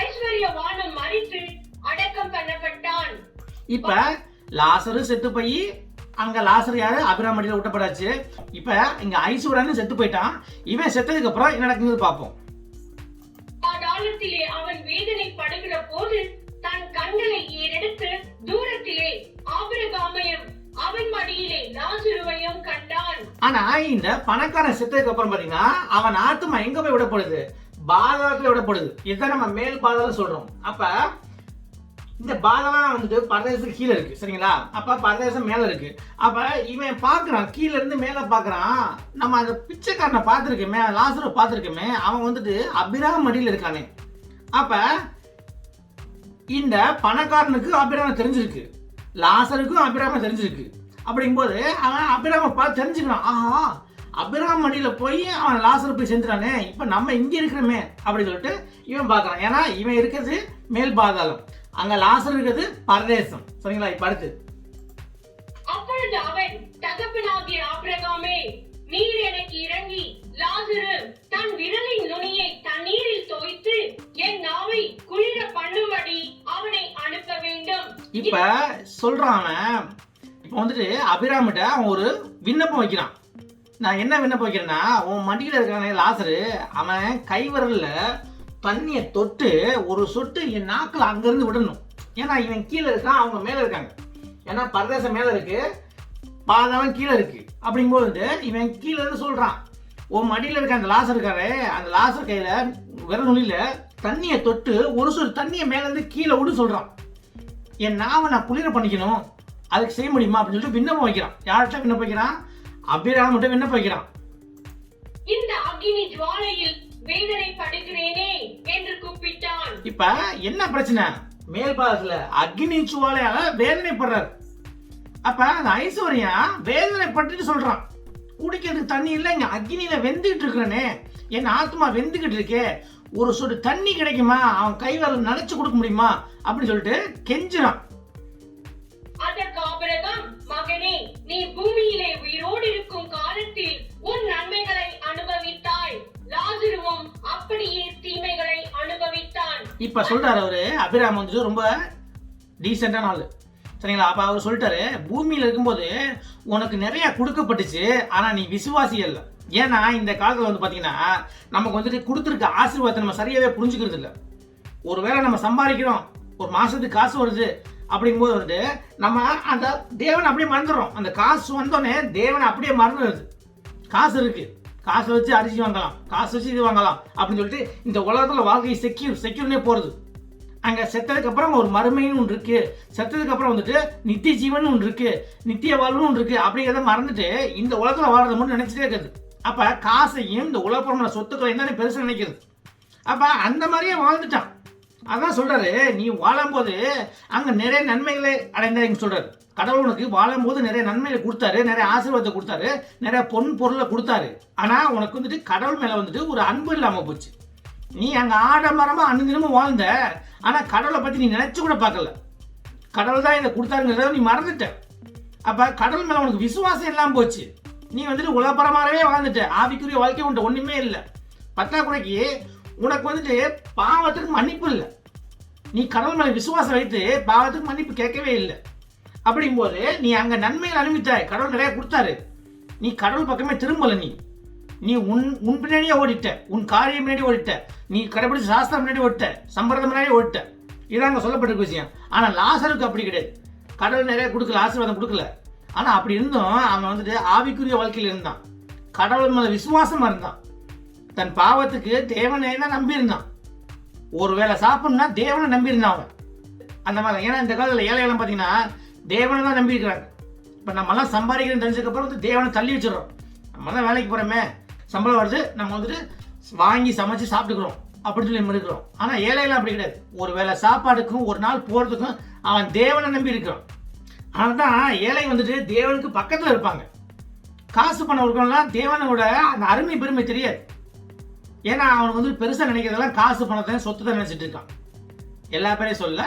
ஐஸ்வர்யவானும் மரித்து அடக்கம் பண்ணப்பட்டான். இப்ப லாசரு செத்து போய் அங்க லாசர் யாரு, அபிராம் மடியில விட்டப்படாச்சு. இப்ப இங்க ஐஸ்வர்யன் செத்து போயிட்டான். இவன் செத்ததுக்கு அப்புறம் என்ன நடக்குது பார்ப்போம். பாதாளத்திலே அவன் வேதனை படுகிற போது தன் கண்களை ஏறெடுத்து தூரத்திலே ஆபிரகாமையும் அவன் மடியிலே லாசருவையும் கண்டான். ஆனா இந்த பணக்காரன் செத்ததுக்கு அப்புறம் பாத்தீங்கன்னா அவன் ஆத்மா எங்க போய் விடப்படுது? பாதாளத்துல விடப்படுது. இதுதான் நம்ம மேல் பாதாளம் சொல்றோம். அப்ப இந்த பாதாளம் வந்துட்டு பரதேசத்துக்கு கீழே இருக்கு, சரிங்களா? அப்ப பரதேசம் மேல இருக்கு. அப்ப இவன் பாக்குறான், கீழ இருந்து மேல பாக்குறான். நம்ம அந்த பிச்சைக்காரனை பார்த்திருக்கோமே, லாசரை பார்த்திருக்கோமே, அவன் வந்துட்டு அபிராம் மடியில இருக்கானே. அப்ப இந்த பணக்காரனுக்கு அபிராம தெரிஞ்சிருக்கு, லாசருக்கும் அபிராம தெரிஞ்சிருக்கு. அப்படிங்கும்போது அவன் அபிராம பார்த்து தெரிஞ்சுக்கிறான், ஆஹா அபிராம் மடியில போய் அவன் லாசர் போய் செஞ்சுறானே, இப்ப நம்ம இங்க இருக்கிறோமே அப்படின்னு சொல்லிட்டு இவன் பாக்குறான். ஏன்னா இவன் இருக்கிறது மேல் பாதாளம், அங்க லாசர் இருக்கிறது பரதேசம், சரிங்களா? இப்ப அடுத்து அப்பொழுது அவன், தகப்பனாகிய ஆபிரகாமே, நீர் எனக்கு இறங்கி லாசரு தன் விரலின் நுனியை தண்ணீரில் தோய்த்து என் நாவை குளிர பண்ணும்படி அவனை அனுப்ப வேண்டும். இப்ப சொல்றான் அவன். இப்ப வந்துட்டு அபிராமிட்ட அவன் ஒரு விண்ணப்பம் வைக்கிறான். நான் என்ன விண்ணப்பம் வைக்கிறேன்னா, உன் மடியில இருக்கானே லாசரு, அவன் கைவிரல்ல தண்ணியை தொட்டு ஒரு சொட்டு என் நாக்கில் அங்கிருந்து விடணும். ஏன்னா இவன் கீழே இருக்கான், அவங்க மேல இருக்காங்க. ஏன்னா பரதேசம் மேல இருக்கு, பாதாளம் கீழே இருக்கு. அப்படிங்கும்போது இவன் கீழே இருந்து சொல்றான், உன் மடியில இருக்க அந்த லாசர் இருக்காரு, அந்த லாசர் கையில விரல் நுனியில தண்ணியை தொட்டு ஒரு சொட்டு தண்ணியை மேல இருந்து கீழே விடு சொல்றான். என் நாவை நான் குளிர பண்ணிக்கணும், அதுக்கு செய்ய முடியுமா அப்படின்னு சொல்லிட்டு விண்ணப்பம் வைக்கிறான். யார்கிட்ட விண்ணப்பம் வைக்கிறான்? அபிராமிட்ட விண்ணப்பம் வைக்கிறான். இந்த அக்கினி ஜுவாலையில் வேதனைப்படுகிறேனே என்று கூப்பிட்டான். இப்ப என்ன பிரச்சனை? மேல் பாதத்துல அக்னி ஜுவாலையால வேதனைப்படுறாரு. அப்ப அந்த ஐஸ்வர்யா வேதனைப்பட்டு சொல்றான், குடிக்கிறதுக்கு தண்ணி இல்லை, இங்க அக்னியில வெந்துகிட்டு இருக்கிறனே, என் ஆத்மா வெந்துகிட்டு இருக்கே, ஒரு சொட்டு தண்ணி கிடைக்குமா, அவன் கைவரல் நினைச்சு கொடுக்க முடியுமா அப்படின்னு சொல்லிட்டு கெஞ்சுறான். அதற்கு ஆபிரகாம், மகனே, நீ பூமியிலே உயிரோடு இருக்கும் காலத்தில் உன் நன்மைகளை அனுபவித்தாய், லாசருவும் அப்படியே தீமைகளை அனுபவித்தான். இப்ப சொல்றாரு அவரு, அபிராம் வந்துட்டு ரொம்ப டீசென்டான ஆளு, சரிங்களா? அப்ப அவர் சொல்லிட்டாரு, பூமியில இருக்கும்போது உனக்கு நிறைய கொடுக்கப்பட்டுச்சு, ஆனா நீ விசுவாசி இல்ல. ஏன்னா இந்த காலத்துல வந்து பாத்தீங்கன்னா நமக்கு வந்துட்டு கொடுத்துருக்க ஆசீர்வாதத்தை நம்ம சரியாவே புரிஞ்சுக்கிறது இல்ல. ஒருவேளை நம்ம சம்பாதிக்கிறோம், ஒரு மாசத்துக்கு காசு வருது அப்படிங்கும்போது வந்துட்டு நம்ம அந்த தேவனை அப்படியே மறந்துடுறோம். அந்த காசு வந்தோடனே தேவனை அப்படியே மறந்துடுது. காசு இருக்கு, காசை வச்சு அரிசி வாங்கலாம், காசு வச்சு இது வாங்கலாம் அப்படின்னு சொல்லிட்டு இந்த உலகத்துல வாழ்க்கை செக்யூர்னே போறது. அங்க செத்ததுக்கு அப்புறம் ஒரு மறுமைன்னு ஒன்று இருக்கு, செத்ததுக்கு அப்புறம் வந்துட்டு நித்திய ஜீவன் ஒன்று இருக்கு, நித்திய வாழ்வு ஒன்று இருக்கு. அப்படிங்கிறத மறந்துட்டு இந்த உலகத்துல வாழ்றத மட்டும் நினைச்சிட்டே இருக்குது. அப்ப காசையும் இந்த உலகப்புறமான சொத்துக்களையும் தான் பெருசா நினைக்கிறது. அப்ப அந்த மாதிரியே வாழ்ந்துட்டான். அதான் சொல்றாரு, நீ வாழும்போது அங்க நிறைய நன்மைகளை அடைந்தாங்க சொல்றாரு. கடவுள் உனக்கு வாழும்போது நிறைய நன்மைகளை கொடுத்தாரு, நிறைய ஆசீர்வாதத்தை கொடுத்தாரு, நிறைய பொன் பொருளை கொடுத்தாரு. ஆனா உனக்கு வந்துட்டு கடவுள் மேல வந்துட்டு ஒரு அன்பு இல்லாம போச்சு. நீ அங்க ஆடம்பரமா அனுதினமும் வாழ்ந்த, ஆனா கடவுளை பத்தி நீ நினைச்சு கூட பார்க்கல. கடவுள் தான் இதை கொடுத்தாருங்கிறத நீ மறந்துட்ட. அப்ப கடவுள் மேல உனக்கு விசுவாசம் இல்லாம போச்சு. நீ வந்துட்டு உலகப்பரமாகவே வாழ்ந்துட்ட, ஆவிக்குரிய வாழ்க்கை உன்ட்ட ஒண்ணுமே இல்லை. பத்தாக்குறைக்கு உனக்கு வந்துட்டு பாவத்துக்கு மன்னிப்பு இல்லை. நீ கடவுள் மேல விசுவாசம் வைத்து பாவத்துக்கு மன்னிப்பு கேட்கவே இல்லை. அப்படிங்கும்போது நீ அங்க நன்மைகள் அனுபவித்தாய், கடவுள் நிறைய கொடுத்தாரு, நீ கடவுள் பக்கமே திரும்பல. நீ உன் பின்னாடியே ஓடிட்ட, உன் காரியம் முன்னாடி ஓடிட்ட, நீ கடைபிடிச்ச சாஸ்திரம் முன்னாடி ஓடிட்ட, சம்பிரதம் முன்னாடி ஓடிட்ட. இதான் அங்க சொல்லப்பட்டிருக்க விஷயம். ஆனா லாசருக்கு அப்படி கிடையாது. கடவுள் நிறைய கொடுக்கல, ஆசீர்வாதம் கொடுக்கல. ஆனா அப்படி இருந்தும் அவன் வந்துட்டு ஆவிக்குரிய வாழ்க்கையில் இருந்தான், கடவுள் மேல விசுவாசமா இருந்தான், தன் பாவத்துக்கு தேவனை தான் நம்பி இருந்தான். ஒருவேளை சாப்பிடணும்னா தேவனை நம்பி இருந்தான் அவன். அந்த மாதிரி. ஏன்னா இந்த காலத்துல ஏழைகளும் பாத்தீங்கன்னா தேவனை தான் நம்பி இருக்கிறாங்க. இப்ப நம்ம எல்லாம் சம்பாதிக்கிறேன்னு தெரிஞ்சதுக்கு அப்புறம் வந்து தேவனை தள்ளி வச்சிடறோம். நம்ம தான் வேலைக்கு போறோமே, சம்பளம் வருது, நம்ம வந்துட்டு வாங்கி சமைச்சு சாப்பிட்டுக்கிறோம் அப்படின்னு சொல்லி நம்ம இருக்கிறோம். ஆனா ஏழைகளும் அப்படி கிடையாது. ஒரு வேளை சாப்பாடுக்கும் ஒரு நாள் போறதுக்கும் அவன் தேவனை நம்பி இருக்கிறான். அதனால்தான் ஏழை வந்துட்டு தேவனுக்கு பக்கத்துல இருப்பாங்க. காசு பணம் இருக்கவங்களாம் தேவனோட அந்த அருமை பெருமை தெரியாது. ஏன்னா அவனுக்கு வந்து பெருசா நினைக்கிறதெல்லாம் காசு பணத்தை சொத்து தான் நினைச்சிட்டு இருக்கான். எல்லா பேரையும் சொல்ல,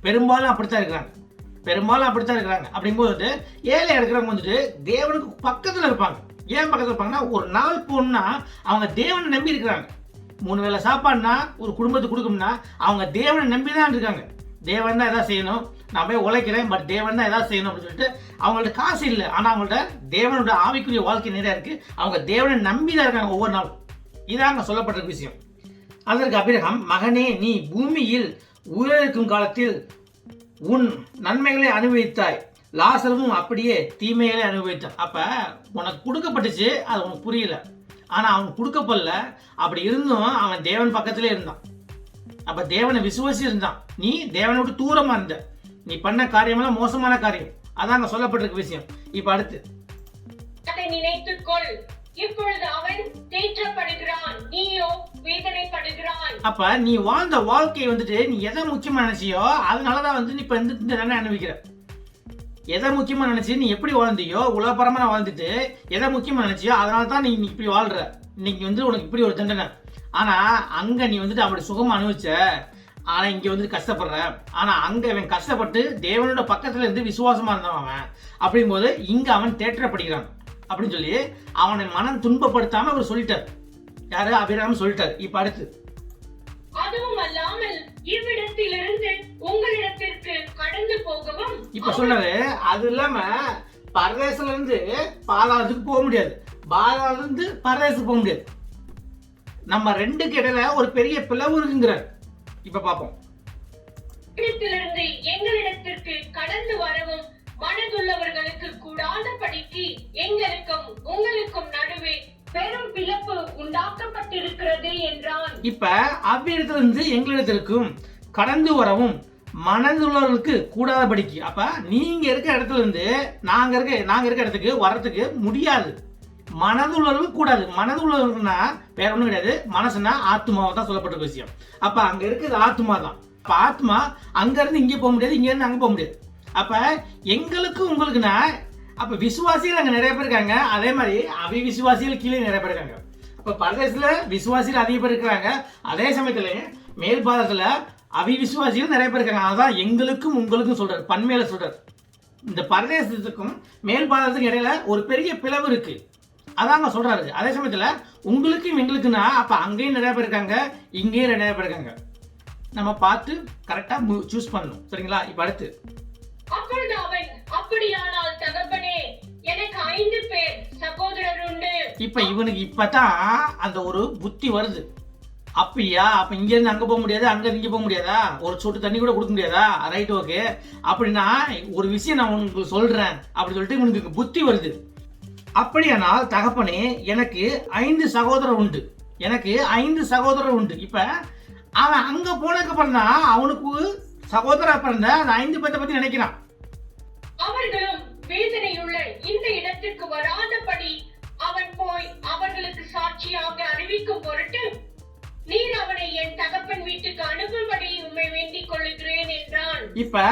பெரும்பாலும் அப்படித்தான் இருக்கிறாங்க. அப்படிங்கும்போது ஏழை இருக்கிறவங்க வந்துட்டு தேவனுக்கு பக்கத்துல இருப்பாங்க. ஏன் பக்கத்துல இருப்பாங்கன்னா, ஒரு நாள் போனா அவங்க தேவனை நம்பி இருக்கிறாங்க. 3 வேளை சாப்பாடுனா ஒரு குடும்பத்துக்கு கொடுக்கும்னா அவங்க தேவனை நம்பி தான் இருக்காங்க. தேவன் தான் எதாவது செய்யணும், நான் போய் உழைக்கிறேன், பட் தேவன் தான் எதாவது செய்யணும் அப்படின்னு சொல்லிட்டு அவங்கள்ட்ட காசு இல்லை, ஆனா அவங்கள்ட்ட தேவனோட ஆவிக்குரிய வாழ்க்கை நிறைய இருக்கு. அவங்க தேவனை நம்பி தான் இருக்காங்க ஒவ்வொரு நாளும். இதாங்க சொல்லப்பட்ட விஷயம். அதற்கு அபிரகாம், மகனே, நீ பூமியில் உயிரிழக்கும் காலத்தில் உன் நன்மைகளை அனுபவித்தாய், லாசருவும் அப்படியே தீமைகளை அனுபவித்தான். அப்ப உனக்கு கொடுக்கப்பட்டுச்சு, அது உனக்கு புரியல. ஆனா அவன் கொடுக்கப்படல. அப்படி இருந்தும் அவன் தேவன் பக்கத்திலே இருந்தான். அப்ப தேவனை விசுவாசி இருந்தான். நீ தேவனை விட்டு தூரமா இருந்த. நீ பண்ண காரியமெல்லாம் மோசமான காரியம். அதான் அங்க சொல்லப்பட்டிருக்க விஷயம். இப்ப அடுத்து அதை நினைத்துக்கொள். இப்பொழுது அவன் தேற்றப்படுகிறான், நீயோ வேதனைப்படுகிறாய். அப்ப நீ வாழ்ந்த வாழ்க்கையை வந்துட்டு நீ எதை முக்கியமா நினைச்சியோ அதனாலதான் நீ இப்ப இந்த தண்டனை அனுபவிக்கிற. எதை முக்கியமா நினைச்சு நீ எப்படி வாழ்ந்தியோ, உலகப்பரமா வாழ்ந்துட்டு எதை முக்கியமா நினைச்சியோ அதனால தான் நீ இப்படி வாழ்ற. இன்னைக்கு உனக்கு இப்படி ஒரு தண்டனை. ஆனா அங்க நீ அப்படி சுகமா அனுபவிச்ச. ஆனா இங்க கஷ்டப்படுற. ஆனா அங்க அவன் கஷ்டப்பட்டு தேவனோட பக்கத்துல இருந்து விசுவாசமா இருந்தவன் அவன். அப்படிங்கும் போது இங்க அவன் தேற்றப்படுகிறான் அப்படின்னு சொல்லி அவனை மனம் துன்பப்படுத்தாம அவர் சொல்லிட்டார். யாரு? அபிராம் சொல்லிட்டார். இப்ப அடுத்து அதுவும் அல்லாமல் இவ்விடத்திலிருந்து உங்களிடத்திற்கு கடந்து போகவும். இப்ப சொல்றாரு, அது இல்லாம பரதேசத்துல இருந்து பாதாளத்துக்கு போக முடியாது, பாதாளத்துல இருந்து பரதேசத்துக்கு போக முடியாது. நம்ம ரெண்டுக்கு இடையில ஒரு பெரிய பிளவு இருக்குங்கிறார். இப்ப பாப்போம். இடத்திலிருந்து எங்களிடத்திற்கு கடந்து வரவும் மனதுள்ளவர்களுக்கு கூடாதபடிக்கு எங்களுக்கும் உங்களுக்கும் நடுவே பெரும் பிளப்பு உண்டாக்கப்பட்டிருக்கிறது என்றான். இப்ப அவ்விடத்திலிருந்து எங்களிடத்திற்கும் கடந்து வரவும் மனதுள்ளவர்களுக்கு கூடாதபடிக்கு. அப்ப நீங்க இருக்க இடத்துல இருந்து நாங்க இருக்க இடத்துக்கு வர்றதுக்கு முடியாது. மனதுள்ளவர்கள் கூடாது. மனதுள்ளவர்கள்னா வேற ஒண்ணும் கிடையாது. மனசுனா ஆத்மாவை தான் சொல்லப்பட்ட விஷயம். அப்ப அங்க இருக்கிறது ஆத்மா தான். அப்ப ஆத்மா அங்க இருந்து இங்க போக முடியாது, இங்க இருந்து அங்க போக முடியாது. அப்ப எங்களுக்கு உங்களுக்குன்னா அப்ப விசுவாசிகள் அங்க நிறைய பேர் இருக்காங்க. அதே மாதிரி அவிவிசுவாசிகள் கீழே நிறைய பேர் இருக்காங்க. அப்ப பரதேசத்துல விசுவாசிகள் அதிக பேர் இருக்கிறாங்க. அதே சமயத்துல மேல் பாதத்துல அவிவிசுவாசிகள் நிறைய பேர் இருக்காங்க. அதான் எங்களுக்கும் உங்களுக்கும் சொல்றாரு, பன்மையில சொல்றாரு. இந்த பரதேசத்துக்கும் மேல் பாதத்துக்கும் இடையில ஒரு பெரிய பிளவு இருக்கு. அதாங்க சொல்றாரு. அதே சமயத்துல உங்களுக்கும் எங்களுக்குன்னா அப்ப அங்கேயும் நிறைய பேர் இருக்காங்க, இங்கேயும் நிறைய பேர் இருக்காங்க. நம்ம பார்த்து கரெக்டா சூஸ் பண்ணணும். சரிங்களா? இப்ப அடுத்து அப்பொழுது அவன், அப்படியானால் தகப்பனே, எனக்கு 5 பேர் சகோதரர் உண்டு. இப்ப இவனுக்கு இப்பதான் அந்த ஒரு புத்தி வருது. அப்படியா? அப்ப இங்க இருந்து அங்க போக முடியாது, அங்க இருந்து இங்க போக முடியாதா? ஒரு சொட்டு தண்ணி கூட கொடுக்க முடியாதா? Right, okay. அப்படின்னா ஒரு விஷயம் நான் உனக்கு சொல்றேன் அப்படி சொல்லிட்டு இவனுக்கு புத்தி வருது. அப்படியானால் தகப்பனே, எனக்கு 5 சகோதரர் உண்டு. எனக்கு 5 சகோதரர் உண்டு. இப்ப அவன் அங்க போனதுக்கு அப்புறம் தான் அவனுக்கு சகோதரா பிறந்த அந்த 5 பேரை பத்தி நினைக்கிறான். அவர்களும் வேதனையுள்ள இந்த இடத்துக்கு வராதபடி அவன் போய் அவர்களுக்கு சாட்சியாக அறிவிக்கும் பொருட்டு நீர் அவனை என் தகப்பன் வீட்டுக்கு அனுப்பும்படி உம்மை வேண்டிக் கொள்ளுகிறேன் என்றான். இப்ப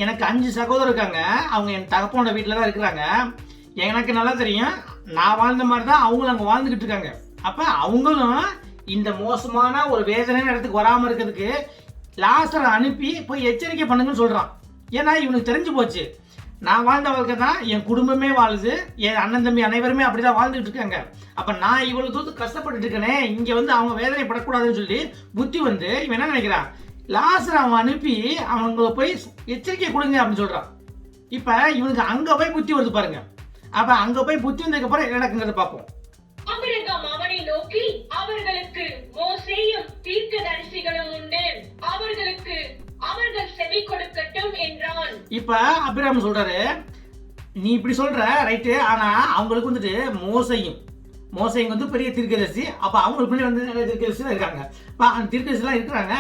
எனக்கு 5 சகோதரர் இருக்காங்க. அவங்க என் தகப்பனோட வீட்டுல தான் இருக்கிறாங்க. எனக்கு நல்லா தெரியும், நான் வாழ்ந்த மாதிரி தான் அவங்களும் அங்க வாழ்ந்துகிட்டு இருக்காங்க. அப்ப அவங்களும் இந்த மோசமான ஒரு வேதனையான இடத்துக்கு வராம இருக்கிறதுக்கு லாசரை அனுப்பி போய் எச்சரிக்கை பண்ணுங்கன்னு சொல்றான். ஏன்னா இவனுக்கு தெரிஞ்சு போச்சு, நான் வாழ்ந்த வாழ்க்கை தான் என் குடும்பமே வாழுது, என் அண்ணன் தம்பி அனைவருமே அப்படிதான் வாழ்ந்துட்டு இருக்காங்க. அப்ப நான் இவ்வளவு தூரத்துக்கு கஷ்டப்பட்டு இருக்கேனே, இங்க அவங்க வேதனைப்படக்கூடாதுன்னு சொல்லி புத்தி இவன் என்ன நினைக்கிறான், லாசரை அவன் அனுப்பி அவங்களை போய் எச்சரிக்கை கொடுங்க அப்படின்னு சொல்றான். இப்ப இவனுக்கு அங்க போய் புத்தி வருது பாருங்க. அப்ப அங்க போய் புத்தி வந்ததுக்கு அப்புறம் என்ன நடக்குங்கிறத பார்ப்போம். ஆபிரகாம் அவனை நோக்கி, அவர்களுக்கு மோசேயும் தீர்க்கதரிசிகளும் உண்டு, அவர்களுக்கு அவர்கள் செவி கொடுக்கட்டும் என்றான். இப்ப அபிராம் சொல்றாரு, நீ இப்படி சொல்ற ரைட்டு, ஆனா அவங்களுக்கு மோசையும் பெரிய தீர்க்கதரிசி. அப்ப அவங்களுக்கு நிறைய தீர்க்கதரிசி தான் இருக்காங்க. அந்த தீர்க்கதரிசி எல்லாம் இருக்கிறாங்க.